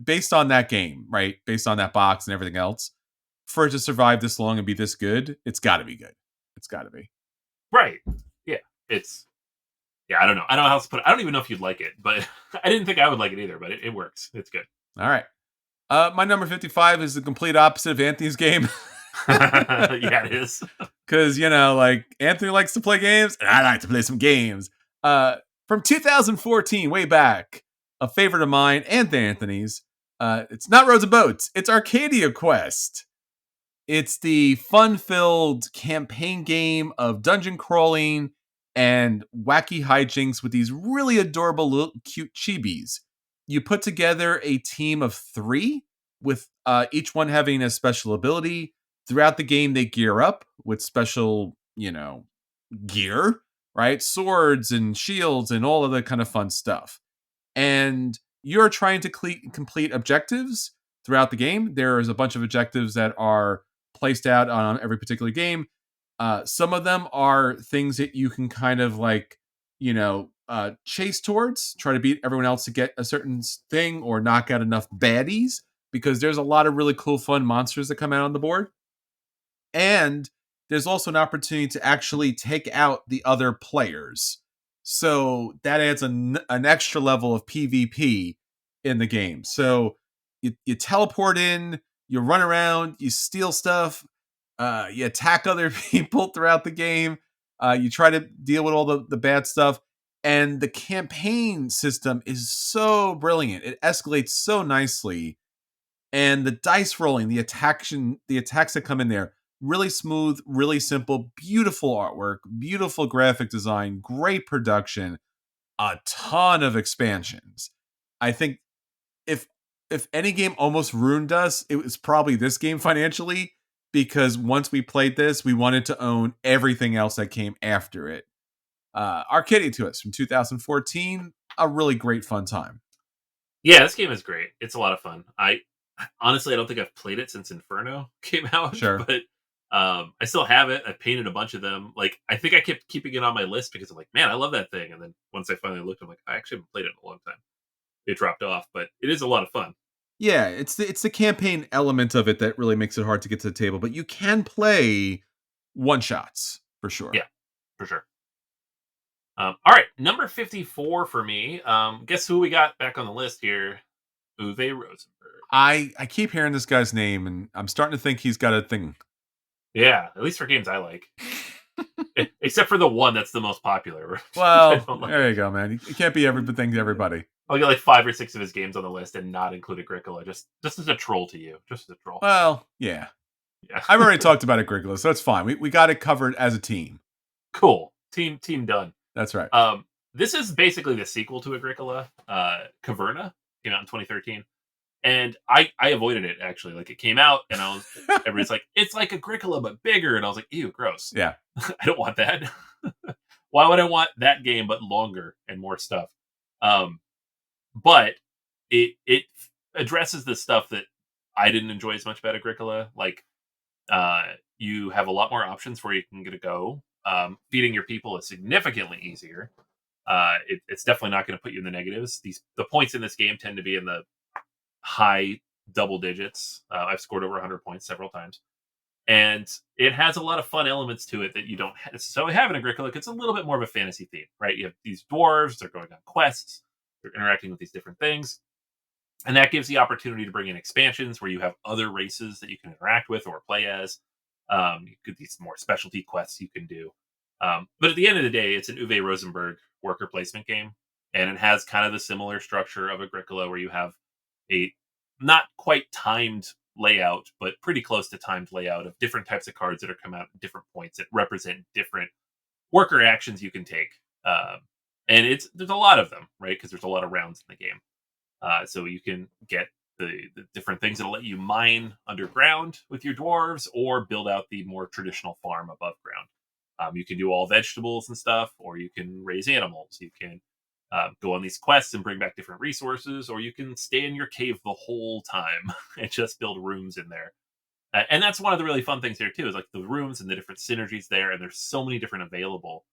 based on that game, right? Based on that box and everything else, for it to survive this long and be this good, it's got to be good. It's got to be. Right. Yeah. I don't know. I don't know how else to put it. I don't even know if you'd like it, but I didn't think I would like it either, but it works. It's good. All right. My number 55 is the complete opposite of Anthony's game. Yeah, it is. Because, like, Anthony likes to play games, and I like to play some games. From 2014, way back, a favorite of mine and Anthony's. It's not Roads and Boats. It's Arcadia Quest. It's the fun-filled campaign game of dungeon crawling and wacky hijinks with these really adorable little cute chibis. You put together a team of 3 with each one having a special ability. Throughout the game, they gear up with special, gear, right? Swords and shields and all of that kind of fun stuff. And you're trying to complete objectives throughout the game. There's a bunch of objectives that are placed out on every particular game. Some of them are things that you can kind of chase towards, try to beat everyone else to get a certain thing or knock out enough baddies, because there's a lot of really cool, fun monsters that come out on the board. And there's also an opportunity to actually take out the other players. So that adds an extra level of PvP in the game. So you teleport in, you run around, you steal stuff, you attack other people throughout the game. You try to deal with all the bad stuff. And the campaign system is so brilliant. It escalates so nicely. And the dice rolling, the attacks that come in there, really smooth, really simple, beautiful artwork, beautiful graphic design, great production, a ton of expansions. I think if any game almost ruined us, it was probably this game financially, because once we played this, we wanted to own everything else that came after it. Arcadia to us from 2014, a really great fun time. Yeah, this game is great. It's a lot of fun. I honestly don't think I've played it since Inferno came out. Sure. But I still have it. I painted a bunch of them. Like, I think I kept keeping it on my list because I'm like, man, I love that thing. And then once I finally looked, I'm like, I actually haven't played it in a long time. It dropped off, but it is a lot of fun. Yeah, it's the campaign element of it that really makes it hard to get to the table, but you can play one shots for sure. Yeah, for sure. All right, number 54 for me. Guess who we got back on the list here? Uwe Rosenberg. I keep hearing this guy's name, and I'm starting to think he's got a thing. Yeah, at least for games I like. Except for the one that's the most popular. Well, there you go, man. You can't be everything to everybody. I'll get like 5 or 6 of his games on the list and not include Agricola. Just as a troll to you. Just as a troll. Well, yeah. I've already talked about Agricola, so it's fine. We got it covered as a team. Cool. Team done. That's right. This is basically the sequel to Agricola. Caverna came out in 2013. And I avoided it, actually. Like, it came out and everybody's like, it's like Agricola but bigger, and I was like, ew, gross. Yeah. I don't want that. Why would I want that game but longer and more stuff? But it addresses the stuff that I didn't enjoy as much about Agricola. Like, you have a lot more options where you can get a go. Feeding your people is significantly easier. It's definitely not going to put you in the negatives. The points in this game tend to be in the high double digits. I've scored over 100 points several times. And it has a lot of fun elements to it that you don't necessarily have in Agricola. It's a little bit more of a fantasy theme, right? You have these dwarves, they're going on quests, they're interacting with these different things. And that gives the opportunity to bring in expansions where you have other races that you can interact with or play as. You could these more specialty quests you can do. But at the end of the day, it's an Uwe Rosenberg worker placement game. And it has kind of the similar structure of Agricola, where you have a not quite timed layout, but pretty close to timed layout of different types of cards that are come out at different points that represent different worker actions you can take. And there's a lot of them, right? Because there's a lot of rounds in the game. So you can get the different things that'll let you mine underground with your dwarves, or build out the more traditional farm above ground. You can do all vegetables and stuff, or you can raise animals. You can go on these quests and bring back different resources, or you can stay in your cave the whole time and just build rooms in there. And that's one of the really fun things here too, is like the rooms and the different synergies there. And there's so many different available.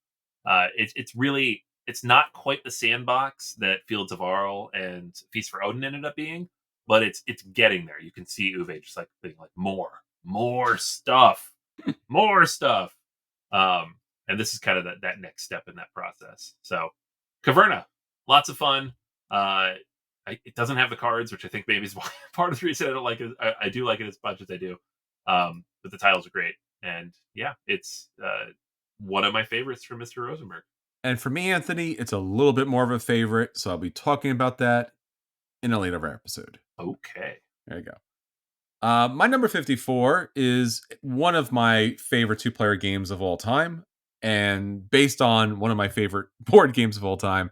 It's not quite the sandbox that Fields of Arle and Feast for Odin ended up being, but it's getting there. You can see Uwe just like being like, more stuff, more stuff. And this is kind of that next step in that process. So Caverna, lots of fun. It doesn't have the cards, which I think maybe is part of the reason I don't like it. I do like it as much as I do. But the titles are great. And yeah, it's one of my favorites from Mr. Rosenberg. And for me, Anthony, it's a little bit more of a favorite. So I'll be talking about that in a later episode. Okay. There you go. My number 54 is one of my favorite 2-player games of all time. And based on one of my favorite board games of all time,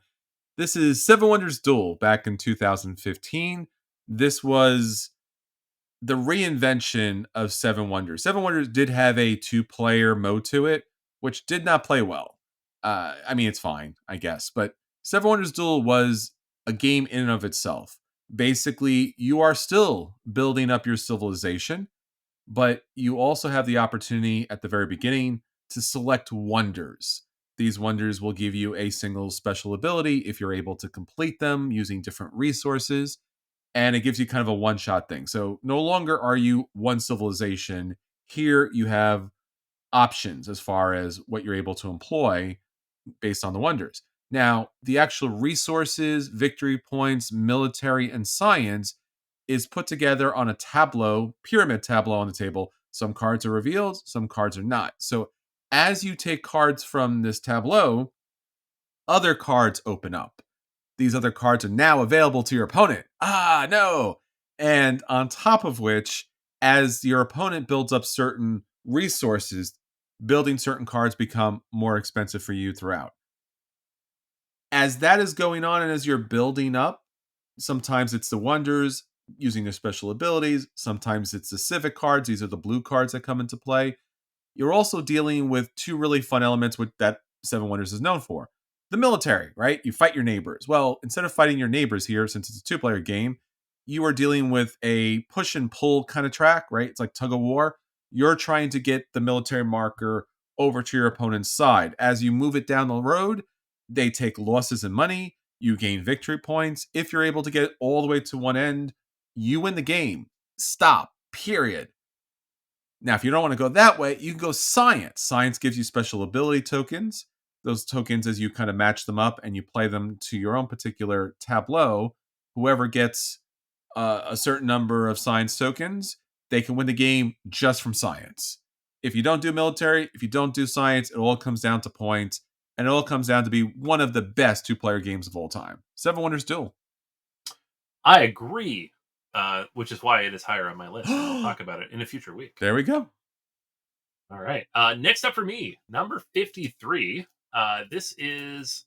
this is Seven Wonders Duel back in 2015. This was the reinvention of Seven Wonders. Seven Wonders did have a 2-player mode to it, which did not play well. I mean, it's fine, I guess. But Seven Wonders Duel was a game in and of itself. Basically, you are still building up your civilization, but you also have the opportunity at the very beginning to select wonders. These wonders will give you a single special ability if you're able to complete them using different resources. And it gives you kind of a one shot thing. So no longer are you one civilization. Here you have options as far as what you're able to employ based on the wonders. Now, the actual resources, victory points, military, and science is put together on a tableau, pyramid tableau on the table. Some cards are revealed, some cards are not. So as you take cards from this tableau, other cards open up. These other cards are now available to your opponent. Ah, no. And on top of which, as your opponent builds up certain resources, building certain cards become more expensive for you throughout. As that is going on and as you're building up, sometimes it's the wonders using their special abilities, sometimes it's the civic cards. These are the blue cards that come into play. You're also dealing with two really fun elements with that Seven Wonders is known for. The military, right? You fight your neighbors. Well, instead of fighting your neighbors here, since it's a 2-player game, you are dealing with a push and pull kind of track, right? It's like tug of war. You're trying to get the military marker over to your opponent's side. As you move it down the road, they take losses in money. You gain victory points. If you're able to get it all the way to one end, you win the game. Stop. Period. Now, if you don't want to go that way, you can go science. Science gives you special ability tokens. Those tokens, as you kind of match them up and you play them to your own particular tableau, whoever gets a certain number of science tokens, they can win the game just from science. If you don't do military, if you don't do science, it all comes down to points, and it all comes down to be one of the best 2-player games of all time. Seven Wonders Duel. I agree, which is why it is higher on my list. And we'll talk about it in a future week. There we go. All right. Next up for me, number 53. This is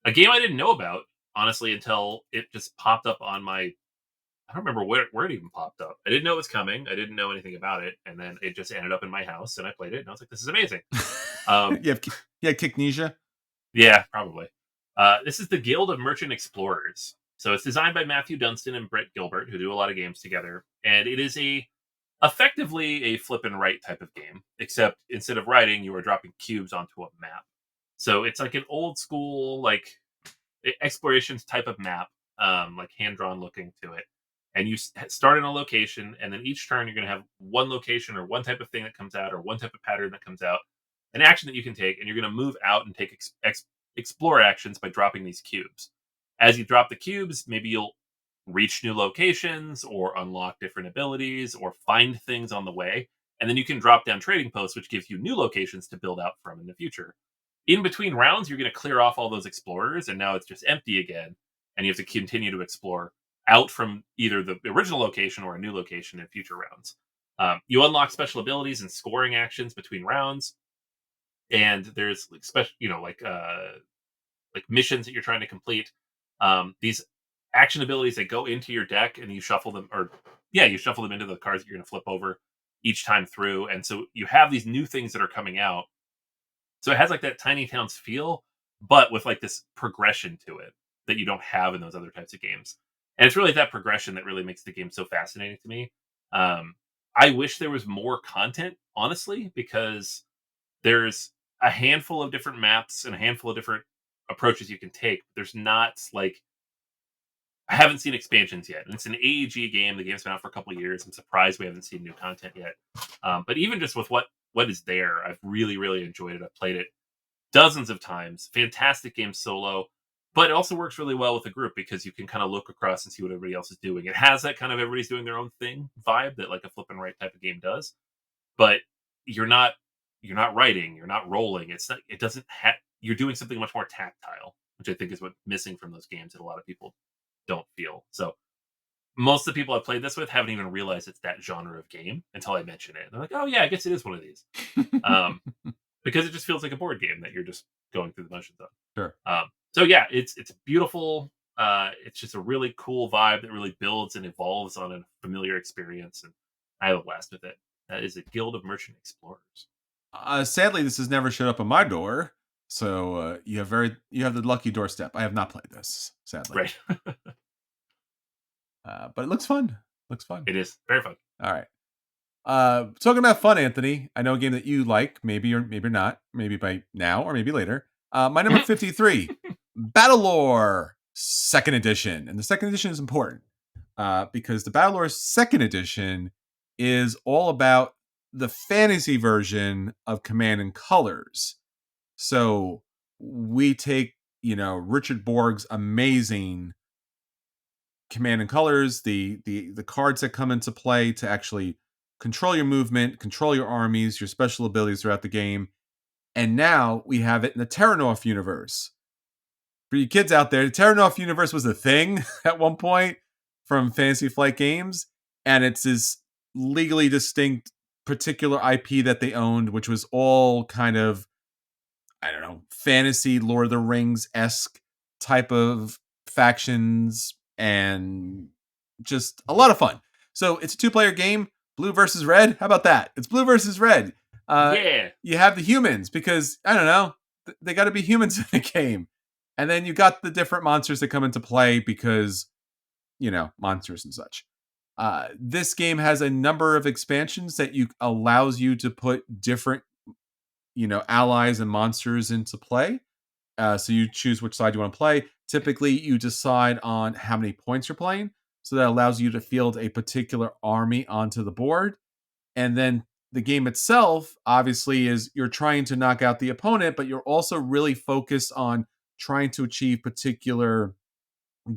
a game I didn't know about, honestly, until it just popped up on my... I don't remember where it even popped up. I didn't know it was coming. I didn't know anything about it. And then it just ended up in my house, and I played it, and I was like, this is amazing. You have Kicknesia? Yeah, probably. This is the Guild of Merchant Explorers. So it's designed by Matthew Dunstan and Brett Gilbert, who do a lot of games together. And it is effectively a flip and write type of game, except instead of writing, you are dropping cubes onto a map. So it's like an old school, like explorations type of map, like hand-drawn looking to it. And you start in a location, and then each turn you're going to have one location or one type of thing that comes out or one type of pattern that comes out, an action that you can take, and you're going to move out and take explore actions by dropping these cubes. As you drop the cubes, maybe you'll reach new locations or unlock different abilities or find things on the way. And then you can drop down trading posts, which gives you new locations to build out from in the future. In between rounds, you're going to clear off all those explorers, and now it's just empty again. And you have to continue to explore out from either the original location or a new location in future rounds. You unlock special abilities and scoring actions between rounds. And there's like special, like missions that you're trying to complete. These action abilities that go into your deck, and you shuffle them, you shuffle them into the cards that you're going to flip over each time through. And so you have these new things that are coming out. So it has like that Tiny Towns feel, but with like this progression to it that you don't have in those other types of games. And it's really that progression that really makes the game so fascinating to me. I wish there was more content, honestly, because there's a handful of different maps and a handful of different approaches you can take. There's not like... I haven't seen expansions yet. And it's an AEG game. The game's been out for a couple of years. I'm surprised we haven't seen new content yet. But even just with what is there, I've really, really enjoyed it. I've played it dozens of times. Fantastic game solo. But it also works really well with a group because you can kind of look across and see what everybody else is doing. It has that kind of everybody's doing their own thing vibe that like a flip and write type of game does. But you're not writing, you're not rolling. It doesn't have... You're doing something much more tactile, which I think is what's missing from those games that a lot of people don't feel. So most of the people I've played this with haven't even realized it's that genre of game until I mention it. And they're like, oh yeah, I guess it is one of these. because it just feels like a board game that you're just going through the motions of. Sure. So yeah, it's beautiful. It's just a really cool vibe that really builds and evolves on a familiar experience, and I have a blast with it. That is a Guild of Merchant Explorers. Sadly, this has never showed up on my door, so you have the lucky doorstep. I have not played this, sadly. Right. But it looks fun. Looks fun. It is very fun. All right. Talking about fun, Anthony. I know a game that you like, maybe or maybe not, maybe by now or maybe later. My number 53, Battlelore Second Edition, and the Second Edition is important because the Battlelore Second Edition is all about the fantasy version of Command and Colors. So we take, Richard Borg's amazing Command and Colors, the cards that come into play to actually control your movement, control your armies, your special abilities throughout the game. And now we have it in the Terranorth universe. For you kids out there, the Terranorth universe was a thing at one point from Fantasy Flight Games, and it's this legally distinct particular IP that they owned, which was all kind of, I don't know, fantasy Lord of the Rings-esque type of factions, and just a lot of fun. So it's a 2-player game, blue versus red. How about that? It's blue versus red. Yeah. You have the humans because, I don't know, they got to be humans in the game. And then you got the different monsters that come into play because, monsters and such. This game has a number of expansions that allows you to put different, allies and monsters into play. So you choose which side you want to play. Typically, you decide on how many points you're playing. So that allows you to field a particular army onto the board. And then the game itself, obviously, is you're trying to knock out the opponent, but you're also really focused on trying to achieve particular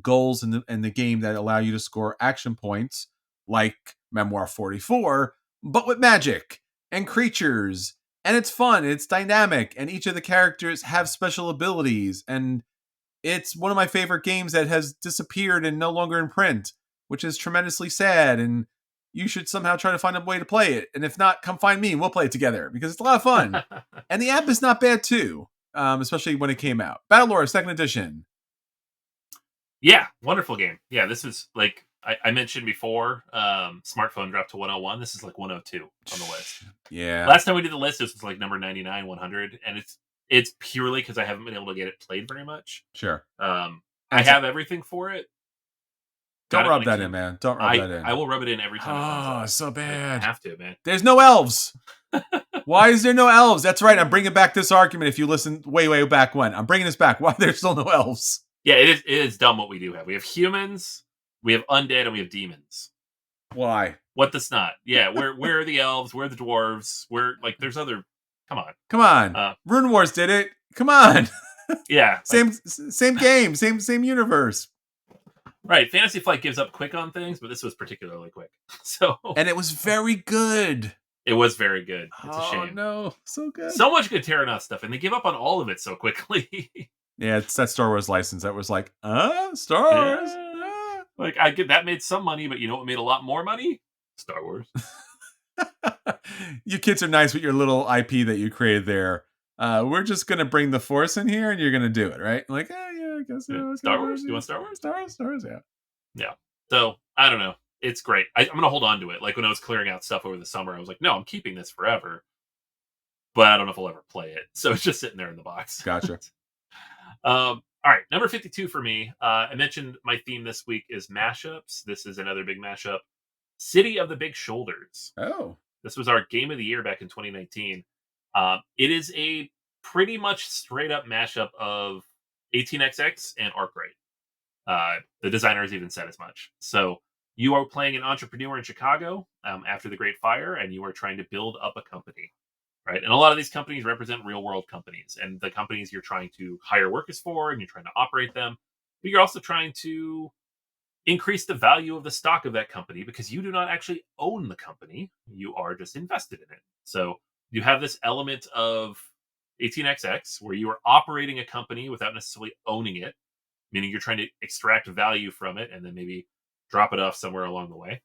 goals in the game that allow you to score action points, like Memoir 44, but with magic and creatures. And it's fun, it's dynamic, and each of the characters have special abilities. And it's one of my favorite games that has disappeared and no longer in print, which is tremendously sad. And you should somehow try to find a way to play it. And if not, come find me and we'll play it together because it's a lot of fun. And the app is not bad too, especially when it came out. Battlelore Second Edition. Yeah, wonderful game. Yeah, this was like I mentioned before, smartphone dropped to 101. This is like 102 on the list. Yeah. Last time we did the list, this was like number 99, 100, and it's purely because I haven't been able to get it played very much. Sure. I have everything for it. Don't rub that in, man. Don't rub that in. I will rub it in every time. Oh, so bad. I have to, man. There's no elves. Why is there no elves? That's right. I'm bringing back this argument. If you listen way back when, I'm bringing this back. Why there's still no elves? Yeah, it is dumb what we do have. We have humans, we have undead, and we have demons. Why? What the snot? Yeah, where are the elves? Where are the dwarves? There's other. Come on. Rune Wars did it. Come on. Yeah. same game, same universe. Right. Fantasy Flight gives up quick on things, but this was particularly quick. And it was very good. It was very good. It's a shame. Oh no, so good. So much good Terranauts stuff, and they give up on all of it so quickly. Yeah, it's that Star Wars license that was like, Star Wars. Yeah. Like I get that made some money, but you know what made a lot more money? Star Wars. You kids are nice with your little IP that you created there. We're just gonna bring the Force in here, and you're gonna do it, right? Like, yeah, I guess so. Star Wars. You want Star Wars? Star Wars, yeah. Yeah. So I don't know. It's great. I'm gonna hold on to it. Like when I was clearing out stuff over the summer, I was like, no, I'm keeping this forever. But I don't know if I'll ever play it. So it's just sitting there in the box. Gotcha. All right, number 52 for me. I mentioned my theme this week is mashups. This is another big mashup. City of the Big Shoulders. Oh. This was our game of the year back in 2019. It is a pretty much straight up mashup of 18XX and Arkwright. The designers even said as much. So you are playing an entrepreneur in Chicago after the Great Fire, and you are trying to build up a company. Right. And a lot of these companies represent real world companies, and the companies you're trying to hire workers for, and you're trying to operate them. But you're also trying to increase the value of the stock of that company because you do not actually own the company. You are just invested in it. So you have this element of 18XX where you are operating a company without necessarily owning it, meaning you're trying to extract value from it and then maybe drop it off somewhere along the way.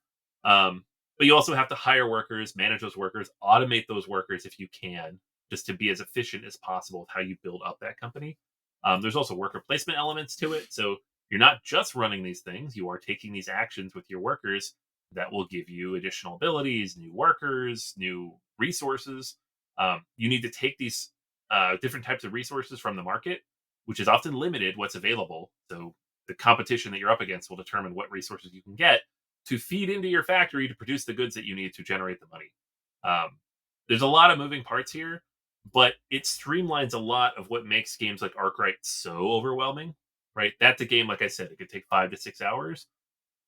But you also have to hire workers, manage those workers, automate those workers if you can, just to be as efficient as possible with how you build up that company. There's also worker placement elements to it. So you're not just running these things, you are taking these actions with your workers that will give you additional abilities, new workers, new resources. You need to take these different types of resources from the market, which is often limited what's available. So the competition that you're up against will determine what resources you can get to feed into your factory to produce the goods that you need to generate the money. There's a lot of moving parts here, but it streamlines a lot of what makes games like Arkwright so overwhelming, right? That's a game, like I said, it could take 5 to 6 hours.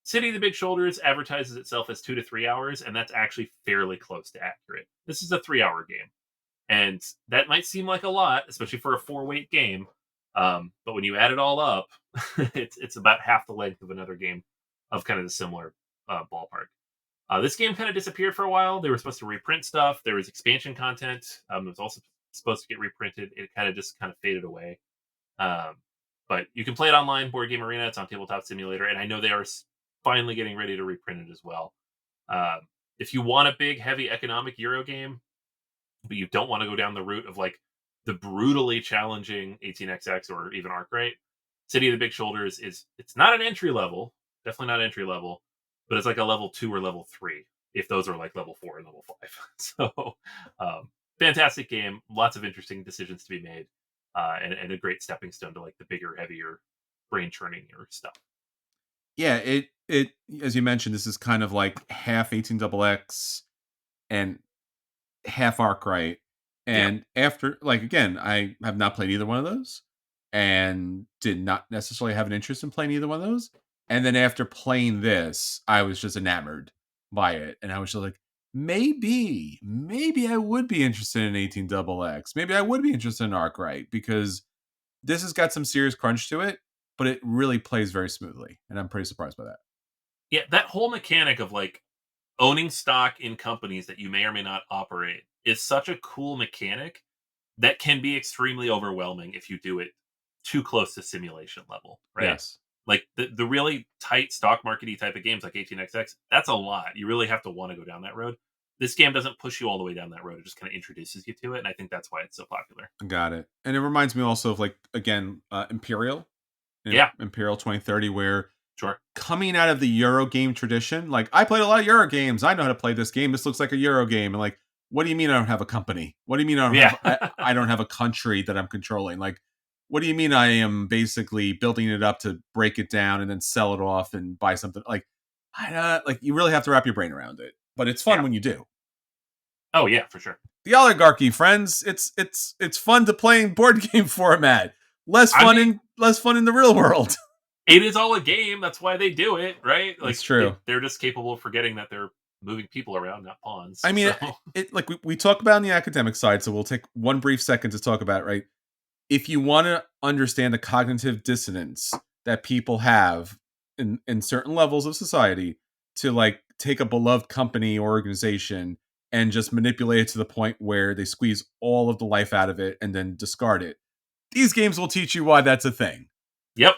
City of the Big Shoulders advertises itself as 2 to 3 hours, and that's actually fairly close to accurate. This is a 3-hour game, and that might seem like a lot, especially for a 4-weight game. But when you add it all up, it's about half the length of another game of kind of the similar ballpark. This game kind of disappeared for a while. They were supposed to reprint stuff. There was expansion content. It was also supposed to get reprinted. It kind of faded away. But you can play it online, Board Game Arena. It's on Tabletop Simulator, and I know they are finally getting ready to reprint it as well. If you want a big, heavy economic Euro game, but you don't want to go down the route of like the brutally challenging 18xx or even Arkwright, City of the Big Shoulders it's not an entry level, definitely not entry level, but it's like a level 2 or level 3 if those are like level 4 and level 5. So fantastic game, lots of interesting decisions to be made, and a great stepping stone to like the bigger, heavier, brain churning stuff. Yeah, it as you mentioned, this is kind of like half 18xx and half Arkwright. And after, like, again, I have not played either one of those and did not necessarily have an interest in playing either one of those. And then after playing this, I was just enamored by it. And I was just like, maybe I would be interested in 18xx. Maybe I would be interested in Arkwright, because this has got some serious crunch to it, but it really plays very smoothly. And I'm pretty surprised by that. Yeah, that whole mechanic of like owning stock in companies that you may or may not operate is such a cool mechanic that can be extremely overwhelming if you do it too close to simulation level, right? Yes. Like the really tight stock markety type of games like 18xx, that's a lot. You really have to want to go down that road. This game doesn't push you all the way down that road. It just kind of introduces you to it, and I think that's why it's so popular. Got it. And it reminds me also of, like, again, Imperial. Yeah. Imperial 2030, where Sure. coming out of the Euro game tradition, like, I played a lot of Euro games. I know how to play this game. This looks like a Euro game. And like, what do you mean I don't have a company? What do you mean I don't have a country that I'm controlling? Like, what do you mean I am basically building it up to break it down and then sell it off and buy something? Like, like, you really have to wrap your brain around it. But it's fun when you do. Oh yeah, for sure. The Oligarchy, friends. It's fun to play in board game format. Less fun in the real world. It is all a game. That's why they do it, right? Like, it's true. They're just capable of forgetting that they're moving people around, not pawns. I mean, it like we talk about on the academic side, so we'll take one brief second to talk about it, right? If you want to understand the cognitive dissonance that people have in certain levels of society to, like, take a beloved company or organization and just manipulate it to the point where they squeeze all of the life out of it and then discard it, these games will teach you why that's a thing. Yep.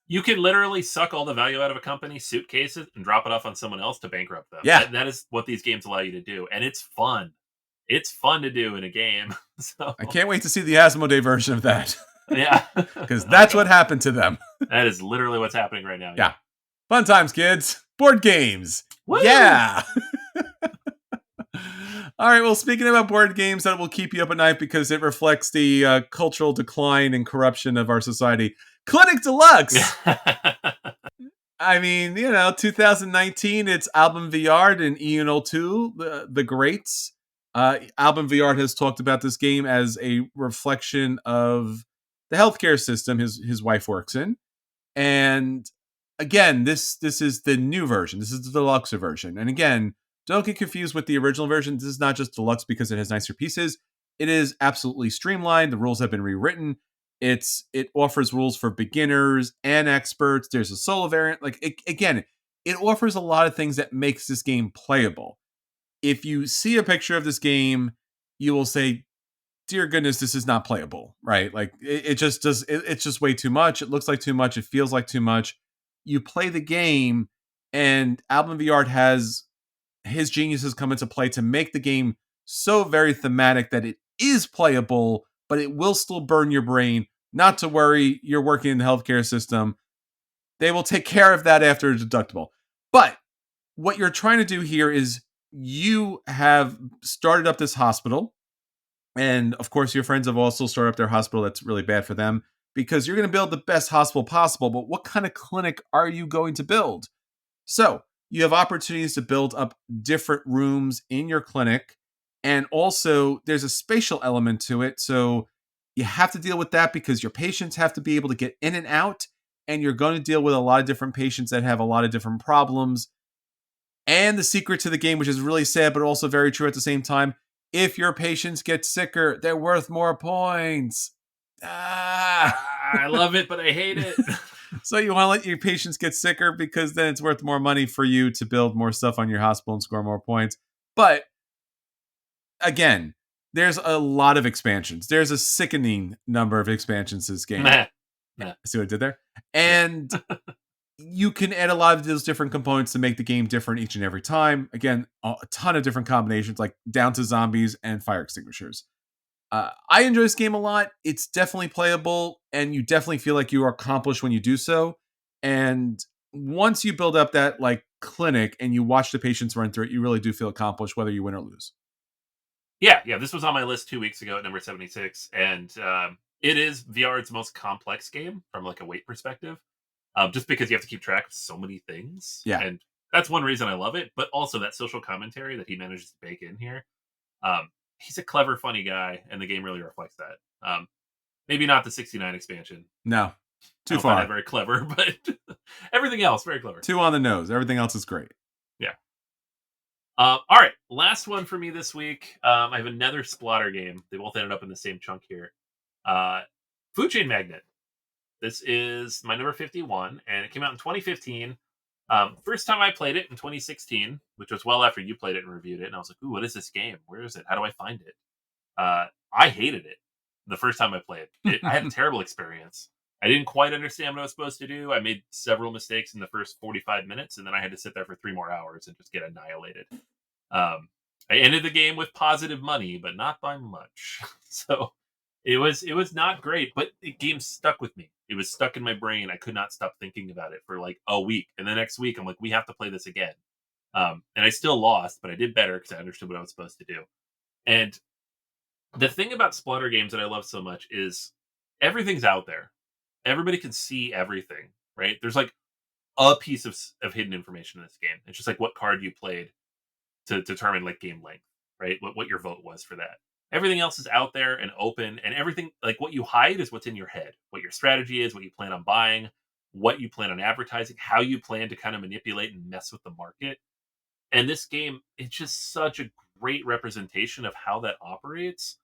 You can literally suck all the value out of a company, suitcases, and drop it off on someone else to bankrupt them. Yeah. That is what these games allow you to do. And it's fun. It's fun to do in a game. So I can't wait to see the Asmodee version of that. Yeah. Because that's what happened to them. That is literally what's happening right now. Yeah. Fun times, kids. Board games. Woo! Yeah. All right. Well, speaking about board games that will keep you up at night because it reflects the cultural decline and corruption of our society, Clinic Deluxe. I mean, 2019, it's Alban Viard and Ian O'Toole, the greats. Alban Viard has talked about this game as a reflection of the healthcare system his wife works in. And again, this is the new version. This is the deluxe version. And again, don't get confused with the original version. This is not just deluxe because it has nicer pieces. It is absolutely streamlined. The rules have been rewritten. It offers rules for beginners and experts. There's a solo variant. Like, it offers a lot of things that makes this game playable. If you see a picture of this game, you will say, dear goodness, this is not playable, right? Like, it just does. It's just way too much. It looks like too much. It feels like too much. You play the game, and Alban Viard has his geniuses come into play to make the game so very thematic that it is playable, but it will still burn your brain. Not to worry, you're working in the healthcare system. They will take care of that after a deductible. But what you're trying to do here is you have started up this hospital. And of course, your friends have also started up their hospital. That's really bad for them because you're going to build the best hospital possible. But what kind of clinic are you going to build? So you have opportunities to build up different rooms in your clinic. And also, there's a spatial element to it. So you have to deal with that because your patients have to be able to get in and out. And you're going to deal with a lot of different patients that have a lot of different problems. And the secret to the game, which is really sad, but also very true at the same time, if your patients get sicker, they're worth more points. I love it, but I hate it. So you want to let your patients get sicker because then it's worth more money for you to build more stuff on your hospital and score more points. But again, there's a lot of expansions. There's a sickening number of expansions to this game. See what I did there? And you can add a lot of those different components to make the game different each and every time. Again, a ton of different combinations, like down to zombies and fire extinguishers. I enjoy this game a lot. It's definitely playable, and you definitely feel like you are accomplished when you do so. And once you build up that like clinic and you watch the patients run through it, you really do feel accomplished, whether you win or lose. Yeah. This was on my list 2 weeks ago at number 76, and it is VR's most complex game from like a weight perspective. Just because you have to keep track of so many things. Yeah. And that's one reason I love it, but also that social commentary that he manages to bake in here. He's a clever, funny guy, and the game really reflects that. Maybe not the 69 expansion. No, too far. far. Very clever, but everything else, very clever. Too on the nose. Everything else is great. Yeah. All right, last one for me this week. I have another Splotter game. They both ended up in the same chunk here. Food Chain Magnate. This is my number 51, and it came out in 2015. First time I played it in 2016, which was well after you played it and reviewed it. And I was like, ooh, what is this game? Where is it? How do I find it? I hated it the first time I played it. I had a terrible experience. I didn't quite understand what I was supposed to do. I made several mistakes in the first 45 minutes, and then I had to sit there for 3 more hours and just get annihilated. I ended the game with positive money, but not by much. So it was not great, but the game stuck with me. It was stuck in my brain. I could not stop thinking about it for like a week. And the next week, I'm like, we have to play this again. And I still lost, but I did better because I understood what I was supposed to do. And the thing about Splotter games that I love so much is everything's out there. Everybody can see everything, right? There's like a piece of hidden information in this game. It's just like what card you played to determine like game length, right? What your vote was for that. Everything else is out there and open, and everything, like what you hide is what's in your head, what your strategy is, what you plan on buying, what you plan on advertising, how you plan to kind of manipulate and mess with the market. And this game, it's just such a great representation of how that operates,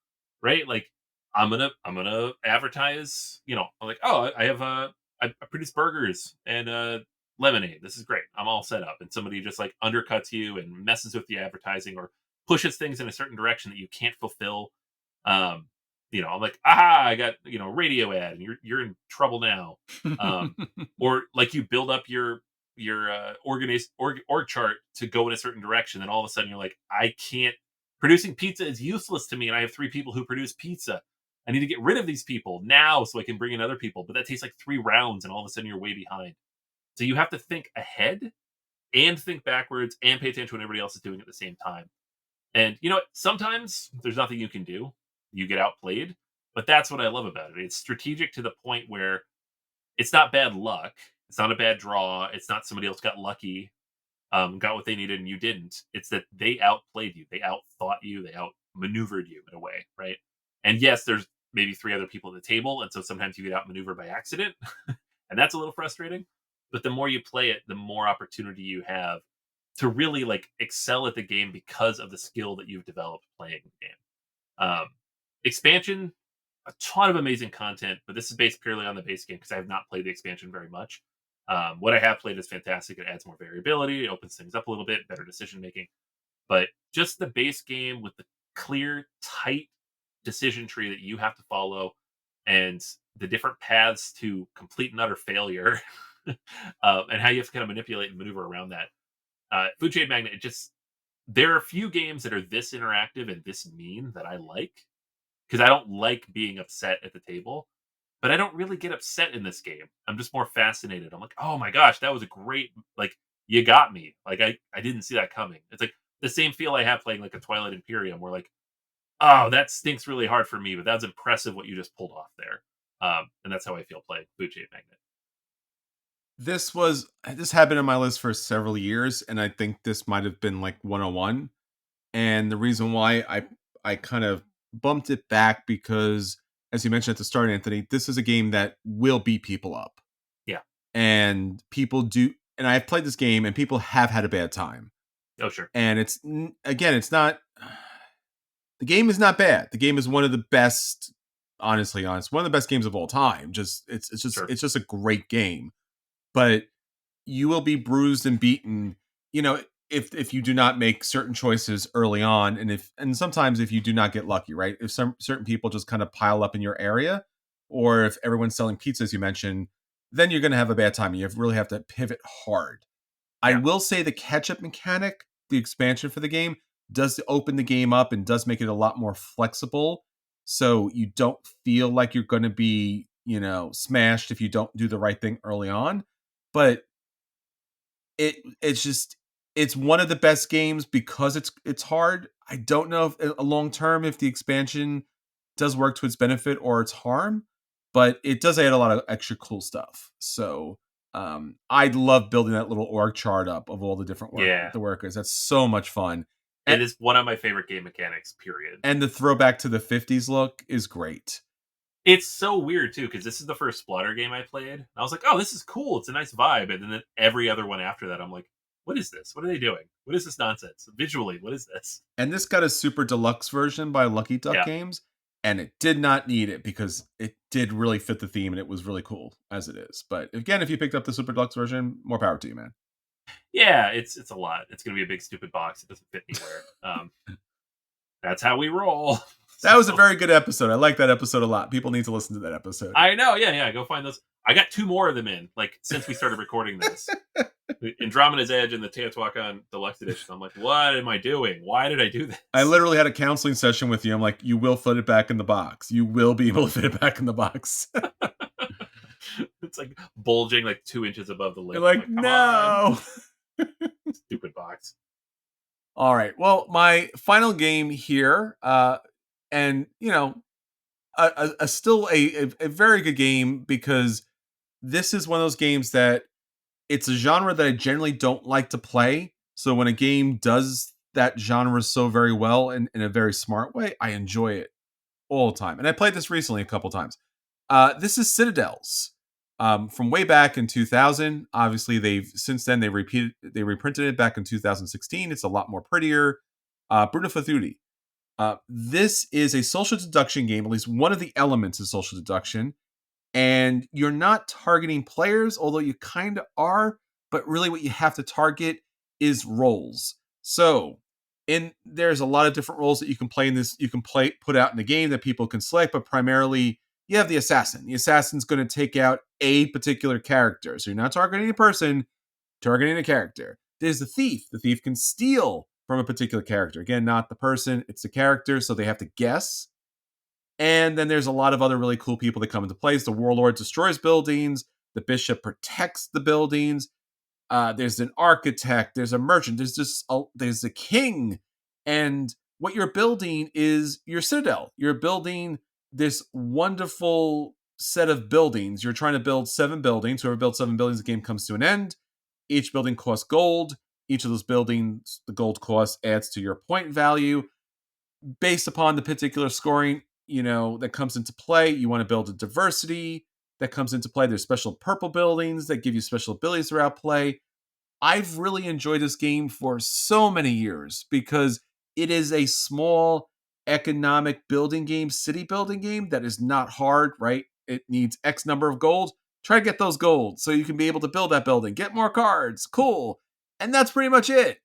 right? Like I'm gonna advertise, I'm like, oh, I produce burgers and lemonade. This is great. I'm all set up. And somebody just like undercuts you and messes with the advertising or pushes things in a certain direction that you can't fulfill. I'm like, aha, I got, radio ad and you're in trouble now. Or like you build up your organized org chart to go in a certain direction. And all of a sudden you're like, I can't, producing pizza is useless to me. And I have 3 people who produce pizza. I need to get rid of these people now so I can bring in other people. But that takes like 3 rounds and all of a sudden you're way behind. So you have to think ahead and think backwards and pay attention to what everybody else is doing at the same time. And sometimes there's nothing you can do. You get outplayed. But that's what I love about it. It's strategic to the point where it's not bad luck. It's not a bad draw. It's not somebody else got lucky, got what they needed and you didn't. It's that they outplayed you. They outthought you. They outmaneuvered you in a way, right? And yes, there's maybe 3 other people at the table. And so sometimes you get outmaneuvered by accident. And that's a little frustrating. But the more you play it, the more opportunity you have to really like excel at the game because of the skill that you've developed playing the game. Expansion, a ton of amazing content, but this is based purely on the base game because I have not played the expansion very much. What I have played is fantastic. It adds more variability, it opens things up a little bit, better decision making. But just the base game with the clear, tight decision tree that you have to follow and the different paths to complete and utter failure and how you have to kind of manipulate and maneuver around that. Food Chain Magnate, there are a few games that are this interactive and this mean that I like. because I don't like being upset at the table. But I don't really get upset in this game. I'm just more fascinated. I'm like, oh my gosh, that was a great, like, you got me. Like, I didn't see that coming. It's like the same feel I have playing like a Twilight Imperium, where like, oh, that stinks really hard for me, but that's impressive what you just pulled off there. And that's how I feel playing Food Chain Magnet. This had been on my list for several years, and I think this might have been like 101. And the reason why I kind of bumped it back because, as you mentioned at the start, Anthony, this is a game that will beat people up. Yeah. And people do, and I've played this game, and people have had a bad time. Oh, sure. And it's not, the game is not bad. The game is one of the best, honestly, one of the best games of all time. It's just a great game. But you will be bruised and beaten, if you do not make certain choices early on, and sometimes if you do not get lucky, right? If some certain people just kind of pile up in your area, or if everyone's selling pizza, as you mentioned, then you're going to have a bad time. You really have to pivot hard. Yeah. I will say the catch-up mechanic, the expansion for the game, does open the game up and does make it a lot more flexible, so you don't feel like you're going to be, smashed if you don't do the right thing early on. But it's one of the best games because it's hard. I don't know if a long term if the expansion does work to its benefit or its harm, but it does add a lot of extra cool stuff. So I love building that little org chart up of all the different the workers. That's so much fun. It is one of my favorite game mechanics, period. And the throwback to the 50s look is great. It's so weird, too, because this is the first Splotter game I played. I was like, oh, this is cool. It's a nice vibe. And then every other one after that, I'm like, what is this? What are they doing? What is this nonsense? Visually, what is this? And this got a super deluxe version by Lucky Duck Games, and it did not need it because it did really fit the theme, and it was really cool as it is. But again, if you picked up the super deluxe version, more power to you, man. Yeah, it's a lot. It's going to be a big, stupid box. It doesn't fit anywhere. That's how we roll. That was a very good episode. I like that episode a lot. People need to listen to that episode. I know. Yeah. Go find those. I got 2 more of them in, like, since we started recording this. Andromeda's Edge and the Teotihuacan Deluxe Edition. I'm like, what am I doing? Why did I do this? I literally had a counseling session with you. I'm like, you will fit it back in the box. You will be able to fit it back in the box. It's like bulging like 2 inches above the lid. You're like no. Stupid box. All right. Well, my final game here, and still a very good game, because this is one of those games that it's a genre that I generally don't like to play. So when a game does that genre so very well and in a very smart way, I enjoy it all the time. And I played this recently a couple times. This is Citadels. From way back in 2000. Obviously, they reprinted it back in 2016. It's a lot more prettier. Bruno Faturi. This is a social deduction game. At least one of the elements is social deduction, and you're not targeting players, although you kind of are. But really, what you have to target is roles. So, there's a lot of different roles that you can play in this. You can put out in the game that people can select, but primarily you have the assassin. The assassin's going to take out a particular character. So you're not targeting a person, targeting a character. There's the thief. The thief can steal from a particular character. Again, not the person, it's the character, so they have to guess. And then there's a lot of other really cool people that come into place. The warlord destroys buildings. The bishop protects the buildings. There's an architect. There's a merchant. There's a king. And what you're building is your citadel. You're building this wonderful set of buildings. You're trying to build 7 buildings. Whoever builds 7 buildings, the game comes to an end. Each building costs gold. Each of those buildings, the gold cost adds to your point value. Based upon the particular scoring, that comes into play, you want to build a diversity that comes into play. There's special purple buildings that give you special abilities throughout play. I've really enjoyed this game for so many years because it is a small economic building game, city building game that is not hard, right? It needs X number of gold. Try to get those gold so you can be able to build that building. Get more cards. Cool. And that's pretty much it.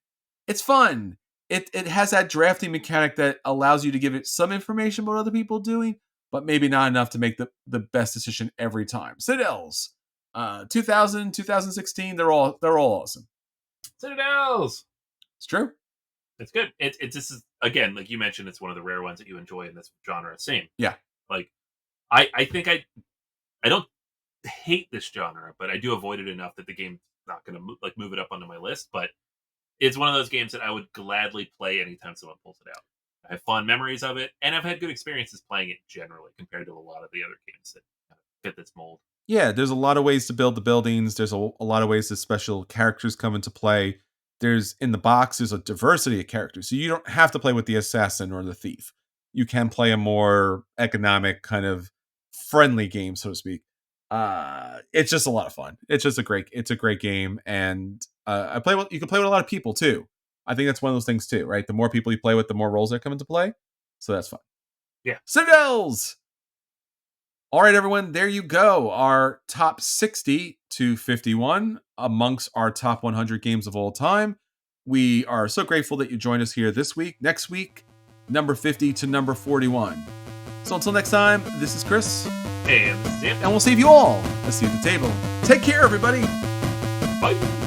It's fun. It has that drafting mechanic that allows you to give it some information about what other people doing, but maybe not enough to make the best decision every time. Citadels. 2000, 2016, they're all awesome. Citadels. It's true. It's good. It's this is, again, like you mentioned, it's one of the rare ones that you enjoy in this genre. Same. Yeah. Like, I think I don't hate this genre, but I do avoid it enough that the game's not going to move it up onto my list. But it's one of those games that I would gladly play anytime someone pulls it out. I have fond memories of it, and I've had good experiences playing it generally compared to a lot of the other games that kind of fit this mold. Yeah, there's a lot of ways to build the buildings. There's a lot of ways that special characters come into play. There's in the box, there's a diversity of characters. So you don't have to play with the assassin or the thief. You can play a more economic, kind of friendly game, so to speak. It's just a lot of fun. It's a great game. And you can play with a lot of people too. I think that's one of those things too, right? The more people you play with, the more roles that come into play. So that's fun. Yeah. Citadels! All right, everyone, there you go. Our top 60 to 51 amongst our top 100 games of all time. We are so grateful that you joined us here this week. Next week, number 50 to number 41. So until next time, this is Chris. And we'll save you all a seat at the table. Take care, everybody. Bye.